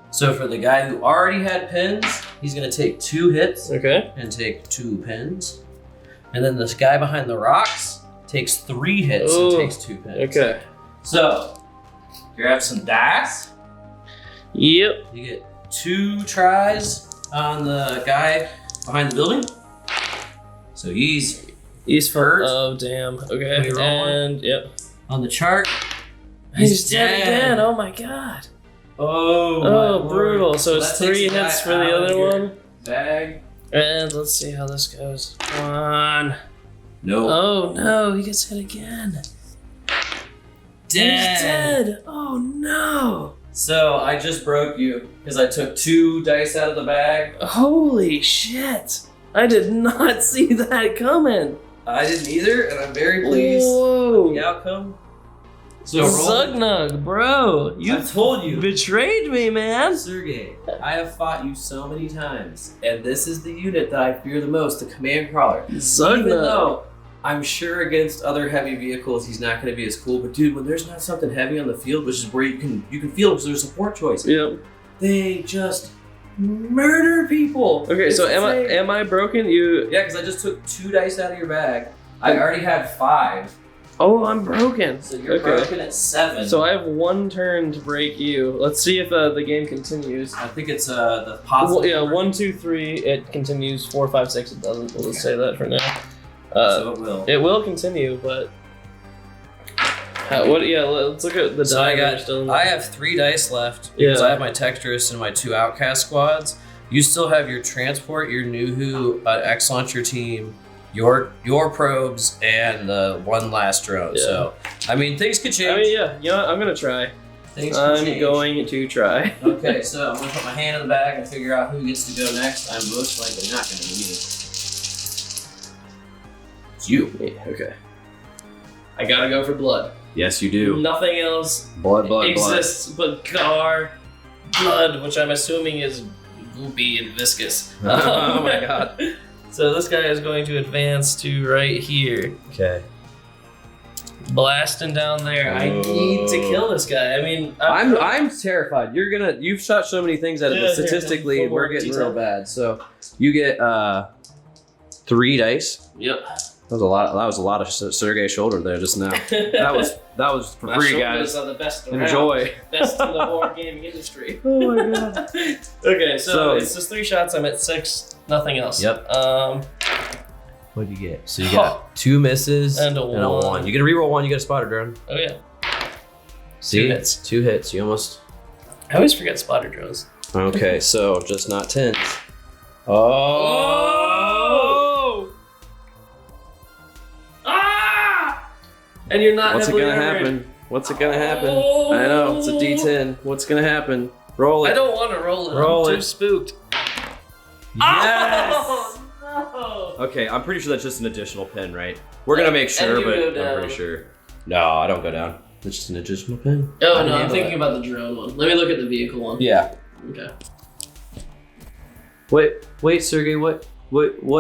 So for the guy who already had pins, he's going to take 2 hits Okay. and take 2 pins. And then this guy behind the rocks takes 3 hits and Oh, takes 2 pins. Okay. So grab some dice. Yep. You get 2 tries on the guy behind the building. So he's hurt. Oh, damn. Okay. Can we roll one? And, yep. On the chart. He's dead again. Oh, my God. Oh, my Oh, lord. brutal. So it's that takes 3 the hits guy for the out of other your one. Bag. And let's see how this goes. Come on. No. Oh, no. He gets hit again. He's dead. Oh, no. So I just broke you because I took 2 dice out of the bag. Holy shit. I did not see that coming. I didn't either, and I'm very pleased Whoa. with the outcome. So roll. Zugnug, bro. You I told you. betrayed me, man. Sergey, I have fought you so many times, and this is the unit that I fear the most, the command crawler. Even Zugnug. though I'm sure against other heavy vehicles he's not going to be as cool, but dude, when there's not something heavy on the field, which is where you can feel because there's a support choice, Yep. they just murder people. Okay, It's so insane. am I broken? You. Yeah, because I just took 2 dice out of your bag. I already had 5, Oh, I'm broken. so you're Okay. broken at 7. So I have 1 turn to break you. Let's see if the game continues. I think it's the positive. Well, yeah, number. 1, 2, 3. It continues. 4, 5, 6. It doesn't. We'll just say that for now. So it will. It will continue, but what? Yeah, let's look at the So I die. got- that are still in I have 3 dice left because Yeah. I have my Texturus and my 2 Outcast squads. You still have your Transport, your Nuhu, X-Launcher team, your probes, and the 1 last drone. Yeah. So, I mean, things could change. I mean, yeah. You know what? I'm gonna try. Things could I'm change. going to try. Okay, so I'm gonna put my hand in the bag and figure out who gets to go next. I'm most likely not gonna be me. It's you. Okay. I gotta go for blood. Yes, you Nothing else Blood, exists but Ghar blood, which I'm assuming is goopy and viscous. Oh my god. So this guy is going to advance to right here, Okay. blasting down there. I need to kill this guy. I mean, I'm terrified. You've shot so many things at it, Yeah, but here, statistically one more we're getting detail. real bad. So you get 3 dice. Yep. That was a lot of Sergey shoulder there just now. That That was for My free, shoulders guys. are the best around. Enjoy. Best in the war gaming industry. Oh my god. Okay, So- so it's just 3 shots. I'm at 6. Nothing else. Yep. Um, What do you get? So you got 2 misses And a one. You get to reroll 1. You get a spotter drone. oh yeah. See? 2 hits. 2 hits. You almost. I always forget spotter drones. Okay, so just not 10s. Oh! Ah! And you're not. What's it heavily gonna armored. happen? What's it gonna happen? Oh. I know, it's a D10. What's gonna happen? Roll I it. don't want to roll it. Roll I'm it. too spooked. Yes! Oh, no! Okay, I'm pretty sure that's just an additional pin, right? We're gonna make And sure, you but go I'm down. pretty sure. No, I don't go down. It's just an additional pin. Oh no, I'm thinking about the drone one. Let me look at the vehicle one. Yeah. Okay. Wait, Sergey. What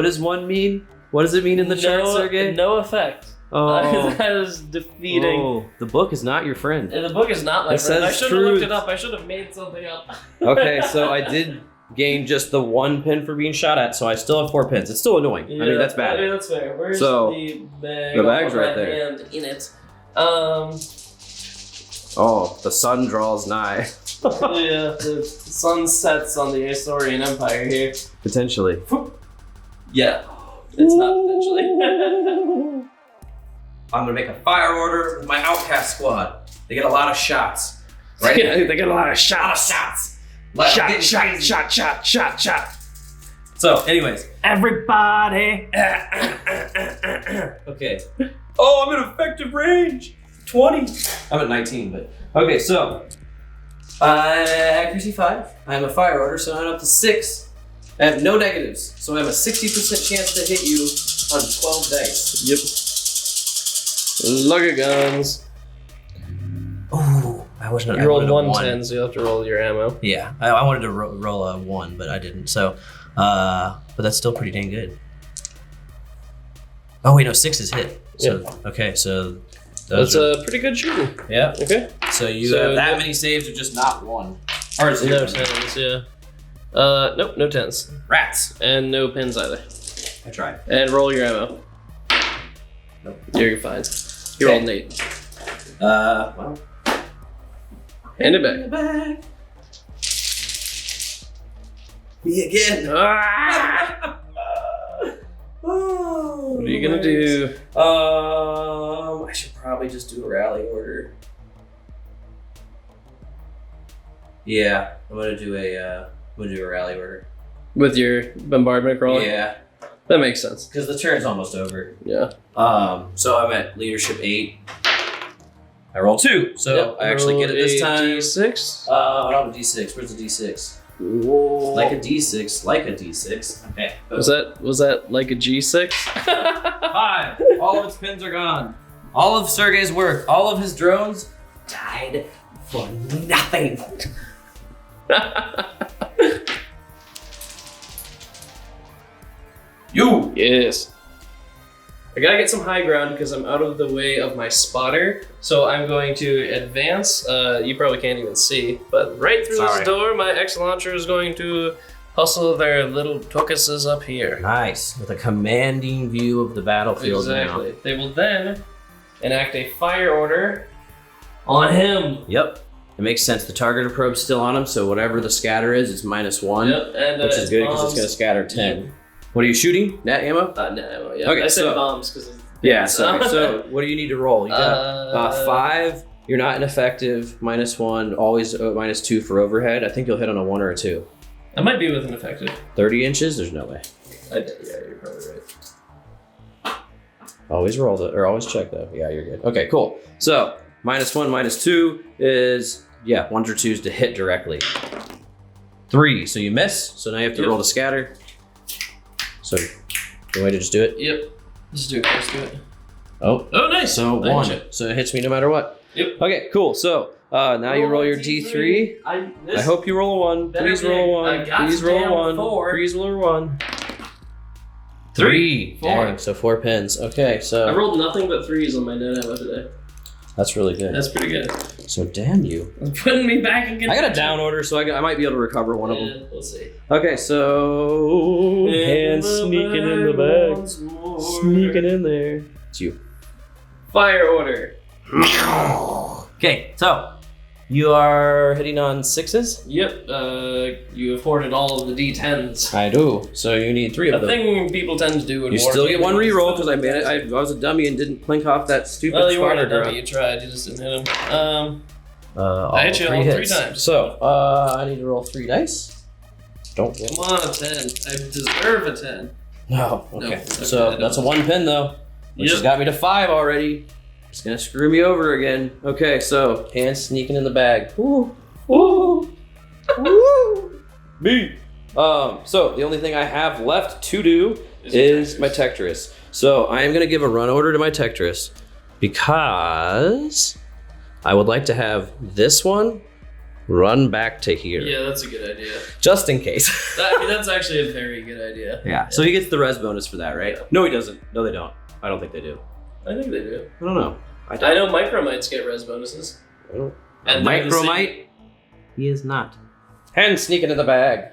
does 1 mean? What does it mean in the chart, Sergey? No effect. Oh. That is defeating. Oh, the book is not your friend. And the book is not my It friend. I says should have looked truth. it up. I should have made something up. Okay, so I did gain just the 1 pin for being shot at, so I still have 4 pins. It's still annoying. I mean, that's bad. Yeah, that's fair. Where's So, the bag? the bag's I'll put right my there. hand in it. Oh, the sun draws nigh. Yeah, the sun sets on the Isorian Empire here. Potentially. Yeah, it's not potentially. I'm gonna make a fire order with my outcast squad. They get a lot of shots. Right? They get a lot of shots. shots. Shot. So, anyways. Everybody. Okay. Oh, I'm in effective range. 20. I'm at 19, but okay. So, accuracy 5. I'm a fire order, so I'm up to 6. I have no negatives, so I have a 60% chance to hit you on 12 dice. Yep. Lugger guns. Oh, I wish not. You rolled 110, so you have to roll your ammo. Yeah, I wanted to roll a 1, but I didn't. So, but that's still pretty dang good. Oh wait, no, 6 is hit. So okay, so That's a pretty good shooting. yeah. Okay. So you So have that no- many saves with just not 1. Or No 0. 10s, yeah. Nope, no 10s. Rats. And no pins either. I tried. And roll your ammo. Nope. You're fine. You rolled an 8. Well. Hand it back. Me again. What are you gonna do? I should probably just do a rally order. Yeah, I'm gonna do a rally order. With your bombardment crawler? Yeah, That makes sense. because the turn's almost over. Yeah. So I'm at leadership 8. I roll 2, so I actually get it this time. D6? I don't have a D6. Where's the D6? Like a D6, like a D6. Okay. Was that like a G6? 5. All of its pins are gone. All of Sergey's work, all of his drones died for nothing. You. Yes. I gotta get some high ground because I'm out of the way of my spotter. So I'm going to advance. You probably can't even see, but right through Sorry. this door, my X-Launcher is going to hustle their little tokuses up here. Nice, with a commanding view of the battlefield Exactly. They will then enact a fire order on him. now. Yep. It makes sense. The targeted probe's still on him, so whatever the scatter is, it's -1, Yep, and which is it's good because it's bombs. going to scatter 10. What are you shooting? Net ammo? No, yeah. Okay, I said so- bombs because Yeah, sorry. So what do you need to roll? You got 5. You're not ineffective. -1. Always -2 for overhead. I think you'll hit on a 1 or a 2. I might be with an effective. 30 inches? There's no way. Yeah, you're probably right. Always roll it, or always check though. Yeah, you're good. Okay, cool. So -1, -2 is 1s or 2s to hit directly. 3, so you miss. So now you have to Yep. roll the scatter. So you want to just do it? Yep. Let's do it. Oh, Oh, nice. so I hit 1. you. So it hits me no matter what. Yep. Okay, cool. So now you roll your D3. I hope you roll a 1. better Please be roll a a 1. Please roll a goddamn 1. 4. Please roll a 1. 3. 4. Dang, so 4 pins. Okay, I so rolled nothing but 3s on my net ammo today. that's really good. That's pretty good. So damn you. It's putting me back again. I got a down order, so I might be able to recover one of them. Yeah, we'll see. Okay, so hand sneaking in the bag, sneaking in there. It's you. Fire order. Okay, so you are hitting on 6s? Yep, you have hoarded all of the D10s. I do. So you need 3 A of them. thing people tend to do in You war still get gaming one is reroll stuff because I made it. I was a dummy and didn't clink off that stupid Well, you weren't a spotter dummy. You tried. You just didn't hit him. I hit you all 3 times. So I need to roll 3 dice. Don't get. Come on, a 10. I deserve a 10. No. Okay. No, So okay, that's a 1 pin though, which Yep. has got me to 5 already. It's gonna screw me over again. Okay, so hands sneaking in the bag. Ooh, ooh, ooh. Me. So the only thing I have left to do is my Tectorus. So I am gonna give a run order to my Tectorus because I would like to have this one run back to here. Yeah, that's a good idea. Just in case. That's actually a very good idea. Yeah. So he gets the res bonus for that, right? No, he doesn't. No, they don't. I don't think they do. I think they do. I don't know. I know micromites get res bonuses. Oh. And they're the Micromite? He is not. Hand sneaking in the bag.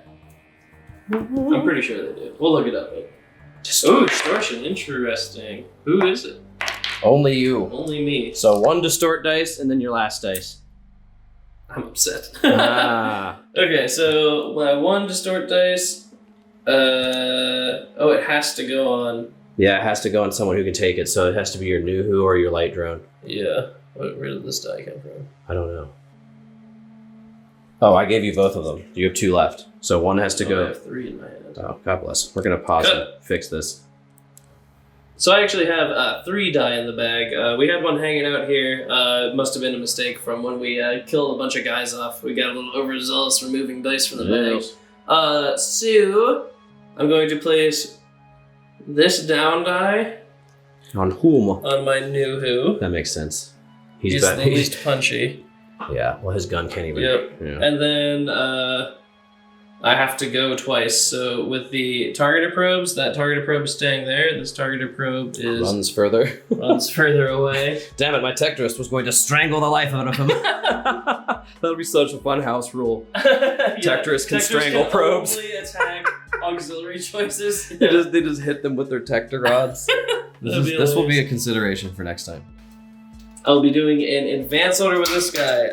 I'm pretty sure they do. We'll look it up. Ooh, distortion. Interesting. Who is it? Only you. Only me. So 1 distort dice and then your last dice. I'm upset. Ah. Okay, so my 1 distort dice. It has to go on. Yeah, it has to go on someone who can take it, so it has to be your Nuhu or your light drone. Yeah. Where did this die come from? I don't know. Oh, I gave you both of them. You have 2 left. So 1 has to I go. have 3 in my hand. Oh, God bless. We're gonna pause Cut. and fix this. So I actually have 3 die in the bag. We had one hanging out here. It must have been a mistake from when we killed a bunch of guys off. We got a little overzealous removing dice from the bag. So I'm going to place this down die On whom? on my new who. That makes sense. He's the least punchy. Yeah, well, his gun can't even. Yep. Yeah. And then I have to go twice. So with the targeted probes, that targeted probe is staying there. This targeted probe is Runs further. runs further away. Damn it, my Tectorus was going to strangle the life out of him. That'll be such a fun house rule. Tectorus can strangle probes. Only attack auxiliary choices. They just hit them with their Tector rods. This will be hilarious. a consideration for next time. I'll be doing an advance order with this guy.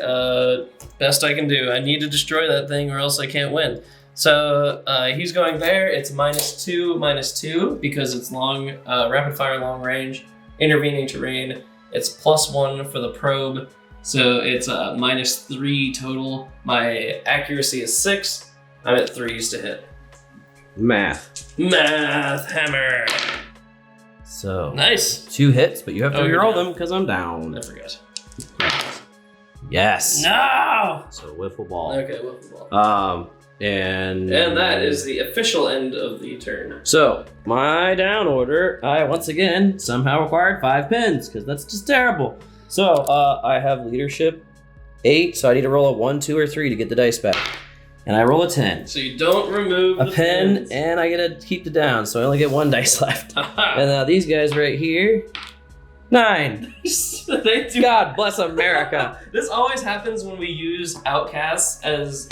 Best I can do. I need to destroy that thing or else I can't win. So he's going there. It's -2/-2 because it's long, rapid fire, long range, intervening terrain. It's +1 for the probe, so it's -3 total. My accuracy is 6. I'm at 3s to hit. Math. Math hammer. So Nice. 2 hits, but you have to Oh, you're reroll down. them because I'm down. I forgot. Yes. No. So wiffle ball. Okay, wiffle ball. And that is the official end of the turn. So my down order, I once again somehow required 5 pins because that's just terrible. So I have leadership 8, so I need to roll a 1, 2, or 3 to get the dice back, and I roll a 10. So you don't remove A the pen, pins. and I get to keep the down, so I only get 1 dice left. Haha. And now these guys right here, 9. They do. God bless America. This always happens when we use outcasts as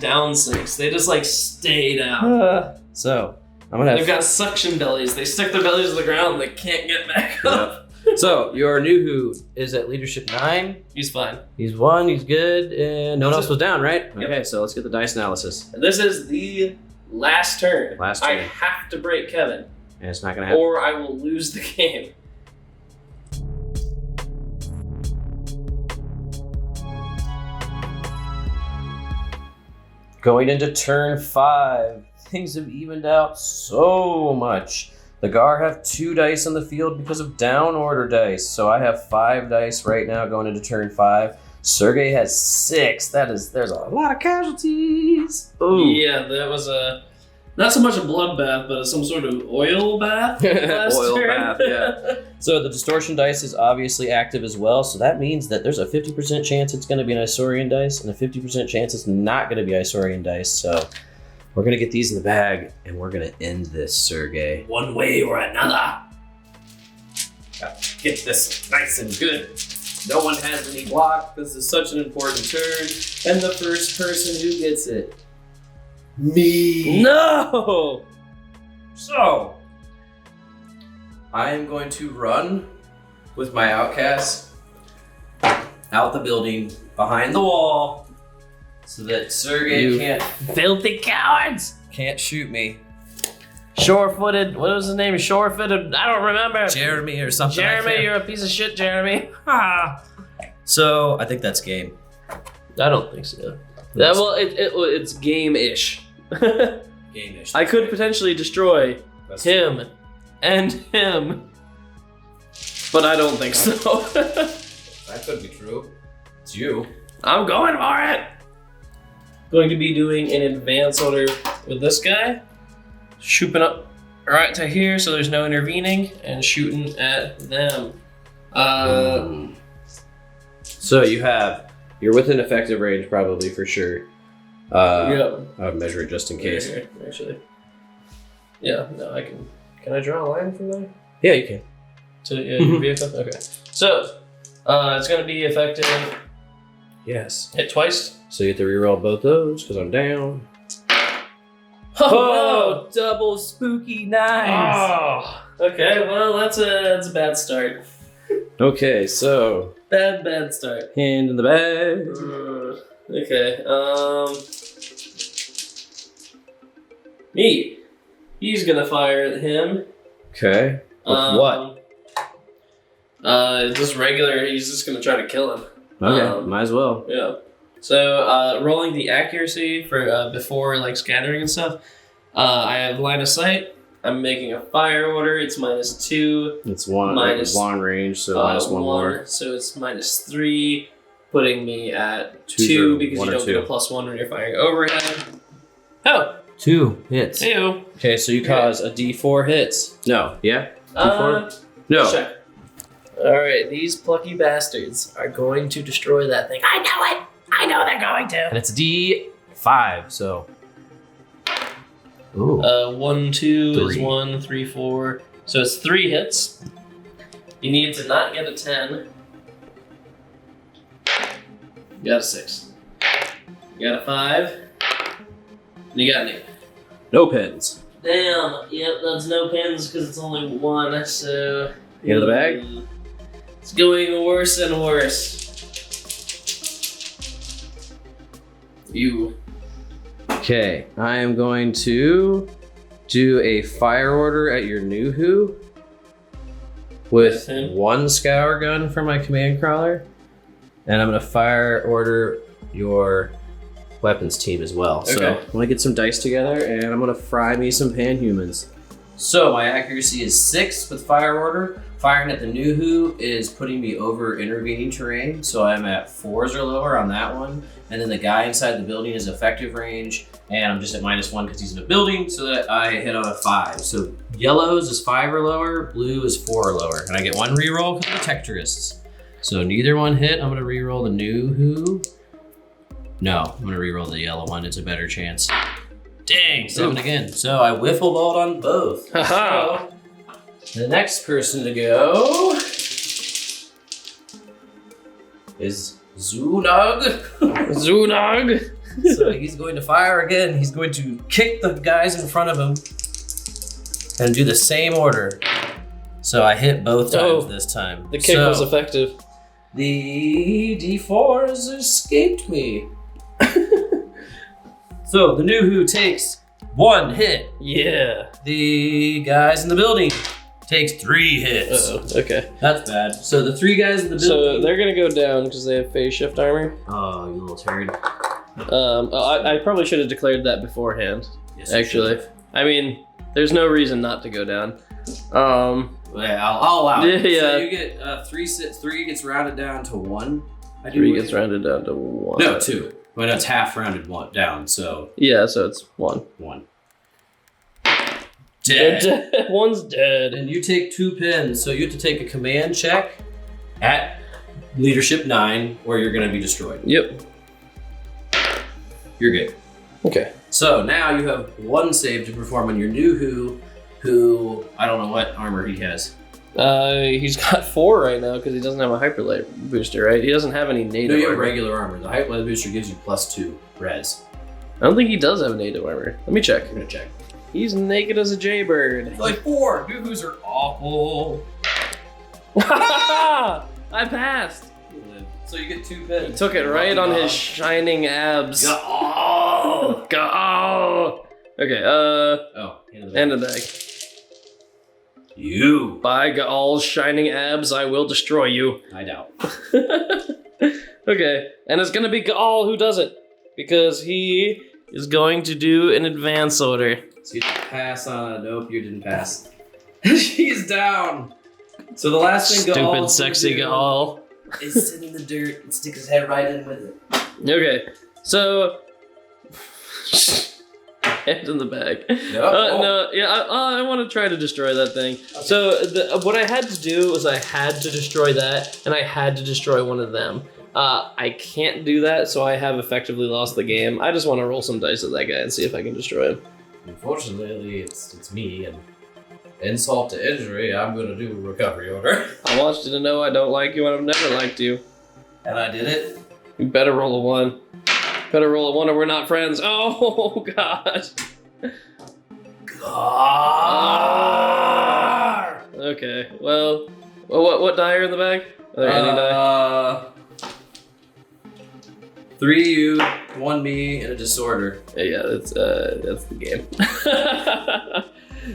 down sinks. They just like stay down. So I'm gonna They've have. got suction bellies. They stick their bellies to the ground and they can't get back up. So your Nuhu is at leadership 9. He's fine. He's 1. He's good, and no one else That's was down, right? Yep. Okay, so let's get the dice analysis. This is the last turn. Last I turn. have to break Kevin, And it's not gonna happen. or I will lose the game. Going into turn 5, things have evened out so much. The Ghar have 2 dice on the field because of down order dice, so I have 5 dice right now going into turn 5. Sergey has 6. There's a lot of casualties. Ooh. Yeah, that was not so much a bloodbath, but some sort of oil bath. last Oil turn. bath, yeah. So the distortion dice is obviously active as well, so that means that there's a 50% chance it's going to be an Isorian dice and a 50% chance it's not going to be Isorian dice. So we're going to get these in the bag and we're going to end this, Sergey. One way or another. Get this nice and good. No one has any block. This is such an important turn. And the first person who gets it. Me. No! So, I am going to run with my outcast out the building behind the wall so that Sergey You filthy cowards! can't shoot me. Shore-footed, what was his name? Shore-footed, I don't remember. Jeremy or something. Jeremy, you're a piece of shit, Jeremy. Ah. So I think that's game. I don't think so. Yeah, well, it's game-ish. Game-ish. I could potentially destroy That's him and him, but I don't think so. That could be true. It's you. I'm going for it. Going to be doing an advance order with this guy. Shooting up right to here so there's no intervening and shooting at them. So you're within effective range probably for sure. Yeah. I would measure it just in case. Here, actually. Yeah, no, I can. Can I draw a line from there? Yeah, you can. To your vehicle? Okay. So, it's going to be effective. Yes. Hit twice. So you have to reroll both those because I'm down. Oh, double spooky nines. Oh, okay, well, that's a bad start. Okay, so Bad start. hand in the bag. Okay, me. He's gonna fire at him. Okay. With what? Just regular, he's just gonna try to kill him. Okay, might as well. Yeah. So, rolling the accuracy for before like scattering and stuff, I have line of sight. I'm making a fire order. It's -2. It's one Minus, long range, so minus one more. So it's -3, putting me at Two 2 for because one you or don't get two. a +1 when you're firing overhead. Oh, 2 hits. ew. Okay, so you cause a D4 hits. No, yeah? D4? No. Check. Alright, these plucky bastards are going to destroy that thing. I know it! I know they're going to! And it's D5, so. Ooh. 1, 2 is Three. 1, 3, 4. So it's 3 hits. You need to not get a 10. You got a 6. You got a 5. And you got an 8. No pins. Damn. Yep, that's no pins because it's only 1, so... End of the bag? It's going worse and worse. You. Okay, I am going to do a fire order at your new who with Okay. 1 scour gun for my command crawler, and I'm gonna fire order your weapons team as well. So Okay. I'm gonna get some dice together and I'm gonna fry me some panhumans. So my accuracy is 6 with fire order. Firing at the new who is putting me over intervening terrain, so I'm at 4s or lower on that one. And then the guy inside the building is effective range, and I'm just at -1 because he's in a building, so that I hit on a 5. So yellows is 5 or lower, blue is 4 or lower, and I get 1 reroll because protectorists. So neither one hit. I'm gonna reroll the new who. No, I'm gonna reroll the yellow one. It's a better chance. Dang, 7 again. So I whiffle balled on both. Haha. The next person to go is Zunug. Zunag. So he's going to fire again. He's going to kick the guys in front of him and do the same order. So I hit both times Oh, this time. The kick So was effective. the D4 has escaped me. So the new who takes 1 hit. Yeah. The guys in the building takes 3 hits. Uh-oh. Okay. That's bad. So the 3 guys in the So building. they're gonna go down because they have phase shift armor. Oh, you little turd. I probably should have declared that beforehand. Yes, you Actually, should. I mean, there's no reason not to go down. Yeah, I'll allow it. Yeah. So you get 3 gets rounded down to 1. I do 3 it. gets rounded down to 1. No, 2. Well, that's half rounded down, so Yeah, so it's 1. 1. Dead. One's dead. And you take 2 pins, so you have to take a command check at leadership 9, or you're going to be destroyed. Yep. You're good. Okay. So now you have 1 save to perform on your new who I don't know what armor he has. He's got 4 right now because he doesn't have a hyperlight booster, right? He doesn't have any No, native you have armor. regular armor. The height level booster gives you +2 res. I don't think he does have native armor. Let me check. I'm gonna check. He's naked as a jaybird. It's like 4. New who's are awful. I passed. You live. So you get 2 He pins. took it right on his Ghar. shining abs. Ghar. Ghar. Okay, Oh, end of the bag. You. By Gaal's shining abs, I will destroy you. I doubt. Okay, and it's gonna be Gaal who does it. Because he is going to do an advance order. So you didn't pass on. Nope, you didn't pass. He's down. So the last thing Stupid, sexy Gaal. is sit in the dirt and stick his head right in with it. Okay, so... Hand in the bag. No. No, yeah, I want to try to destroy that thing. Okay. So what I had to do was I had to destroy that, and I had to destroy one of them. I can't do that, so I have effectively lost the game. I just want to roll some dice at that guy and see if I can destroy him. Unfortunately, it's me, and insult to injury, I'm gonna do a recovery order. I want you to know I don't like you, and I've never liked you. And I did it. You better roll a 1. Better roll a 1 or we're not friends. Oh, God. Ghar! Okay, well, what die are in the bag? Are there any die? 3 you, 1 me, and a disorder. Yeah, that's the game.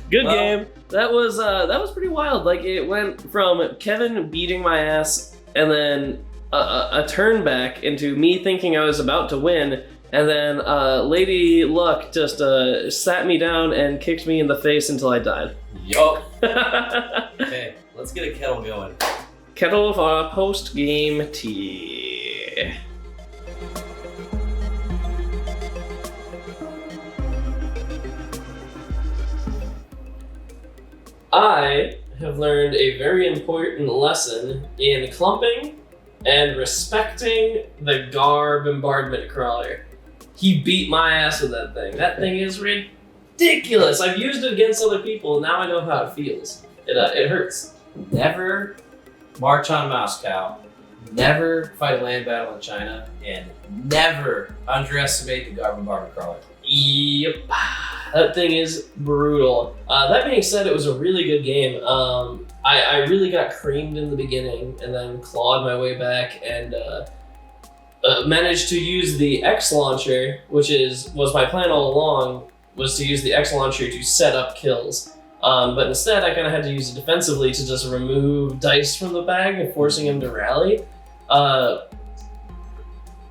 Good Well- game. That was pretty wild. Like, it went from Kevin beating my ass and then a turn back into me thinking I was about to win, and then Lady Luck just sat me down and kicked me in the face until I died. Yup. Okay, let's get a kettle going. Kettle for post-game tea. I have learned a very important lesson in clumping and respecting the Ghar bombardment crawler. He beat my ass with that thing. That thing is ridiculous. I've used it against other people, and now I know how it feels. It hurts. Never march on Moscow. Never fight a land battle in China. And never underestimate the Ghar bombardment crawler. Yep. That thing is brutal. That being said, it was a really good game. I really got creamed in the beginning and then clawed my way back and managed to use the X launcher, which was my plan all along, was to use the X launcher to set up kills. But instead, I kind of had to use it defensively to just remove dice from the bag and forcing him to rally.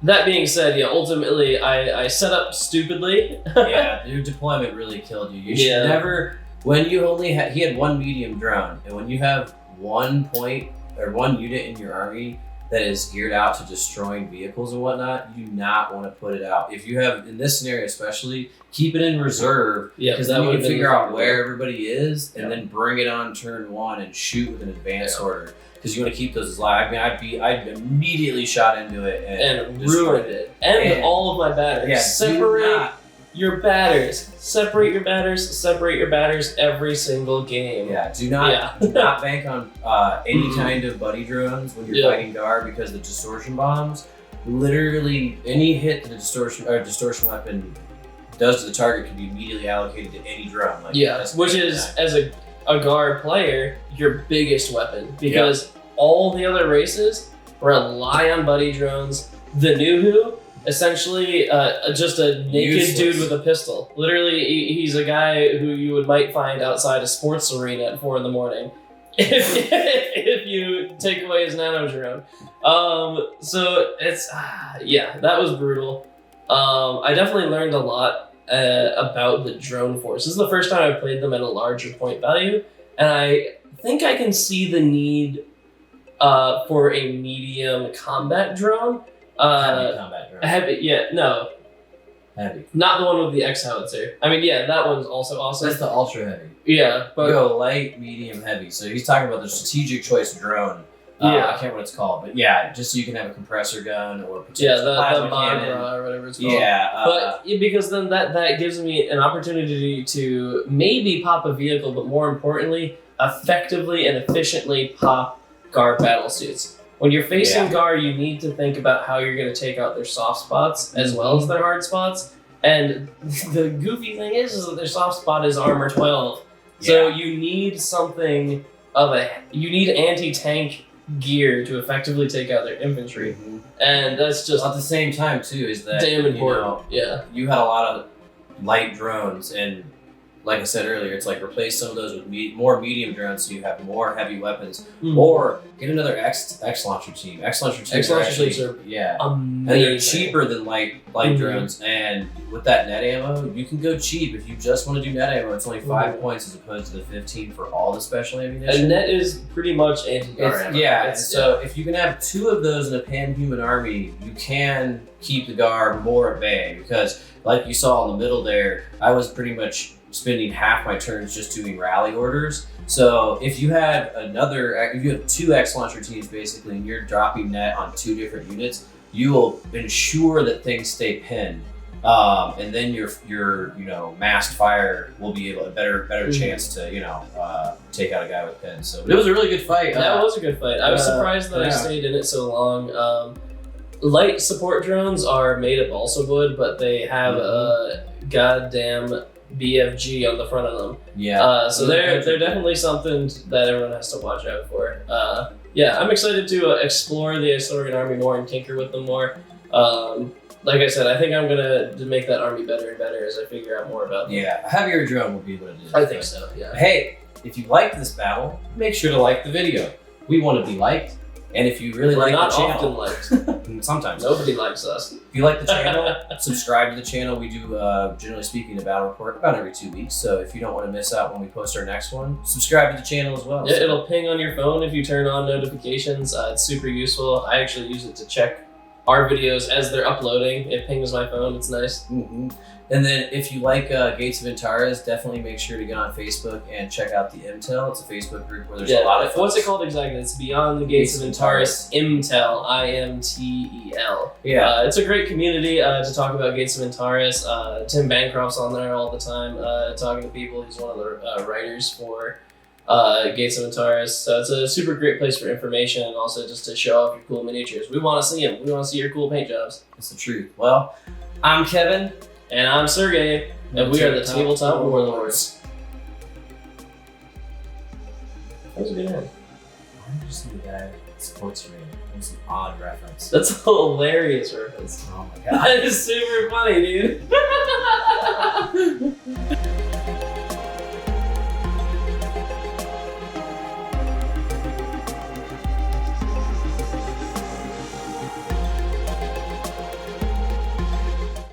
That being said, yeah, ultimately I set up stupidly. Yeah, your deployment really killed you. You should never, when you only had, he had 1 medium drone, and when you have 1 point or 1 unit in your army that is geared out to destroying vehicles and whatnot, you do not want to put it out. If you have, in this scenario especially, keep it in reserve, because then you can figure out where everybody is, and then bring it on turn 1 and shoot with an advance order. Because you want to keep those alive. I mean, I immediately shot into it and ruined it. And all of my batters. Yeah, Separate your batters. Separate your batters. Separate your batters every single game. Yeah, do not bank on any kind of buddy drones when you're fighting Ghar, because the distortion bombs, literally any hit that a distortion weapon does to the target can be immediately allocated to any drone. Like, which is, as a Ghar player, your biggest weapon, because all the other races rely on buddy drones. The Nuhu, essentially just a naked dude with a pistol. Literally, he's a guy who you might find outside a sports arena at 4 a.m. if you take away his nano drone. So it's that was brutal. I definitely learned a lot about the drone force. This is the first time I played them at a larger point value, and I think I can see the need for a medium combat drone. Heavy combat drone. Heavy. Not the one with the X howitzer. I mean, yeah, that one's also awesome. That's the ultra heavy. Yeah, but go light, medium, heavy. So he's talking about the strategic choice drone. I can't remember what it's called, but just so you can have a compressor gun or the plasma cannon. Magra or whatever it's called. Yeah, because then that gives me an opportunity to maybe pop a vehicle, but more importantly, effectively and efficiently pop Ghar battle suits. When you're facing Ghar, you need to think about how you're going to take out their soft spots as well as their hard spots. And the goofy thing is that their soft spot is armor 12. So you need something you need anti-tank gear to effectively take out their infantry, and that's just At the same time, too, is that damn important. You you had a lot of light drones, and like I said earlier, it's like replace some of those with more medium drones, so you have more heavy weapons, or get another X launcher team. X launcher teams are yeah. amazing. And they're cheaper than light drones, and with that net ammo, you can go cheap. If you just want to do net ammo, it's only 5 points as opposed to the 15 for all the special ammunition. And net is pretty much anti-Ghar ammo. Yeah, so if you can have 2 of those in a pan-human army, you can keep the Ghar more at bay, because like you saw in the middle there, I was pretty much spending half my turns just doing rally orders. So if you have 2 X launcher teams basically, and you're dropping net on 2 different units, you will ensure that things stay pinned. And then your massed fire will be able a better chance to take out a guy with pins. So but it was a really good fight. That was a good fight. I was surprised that I stayed in it so long. Light support drones are made of balsa wood, but they have a goddamn BFG on the front of them. Yeah. So they're definitely something that everyone has to watch out for. Yeah, I'm excited to explore the Isorian army more and tinker with them more. Like I said, I think I'm gonna make that army better and better as I figure out more about them. Yeah, a heavier drone will be what it is. I think so, yeah. Hey, if you liked this battle, make sure to like the video. We want to be liked. And if you really like not the channel, often liked. sometimes. Nobody likes us. If you like the channel, subscribe to the channel. We do, generally speaking, a battle report about every 2 weeks. So if you don't want to miss out when we post our next one, subscribe to the channel as well. Yeah, it'll ping on your phone if you turn on notifications. It's super useful. I actually use it to check our videos as they're uploading. It pings my phone. It's nice. Mm-hmm. And then if you like Gates of Antares, definitely make sure to get on Facebook and check out the Imtel. It's a Facebook group where there's a lot of what's it called exactly? It's Beyond the Gates of Antares Imtel, IMTEL. Yeah. It's a great community to talk about Gates of Antares. Tim Bancroft's on there all the time talking to people. He's one of the writers for Gates of Antares. So it's a super great place for information and also just to show off your cool miniatures. We want to see them. We want to see your cool paint jobs. That's the truth. Well, I'm Kevin. And I'm Sergey, and we are the Tabletop Warlords. That was a good one. I'm just the guy that supports me. It's an odd reference. That's a hilarious reference. Oh my god. That is super funny, dude.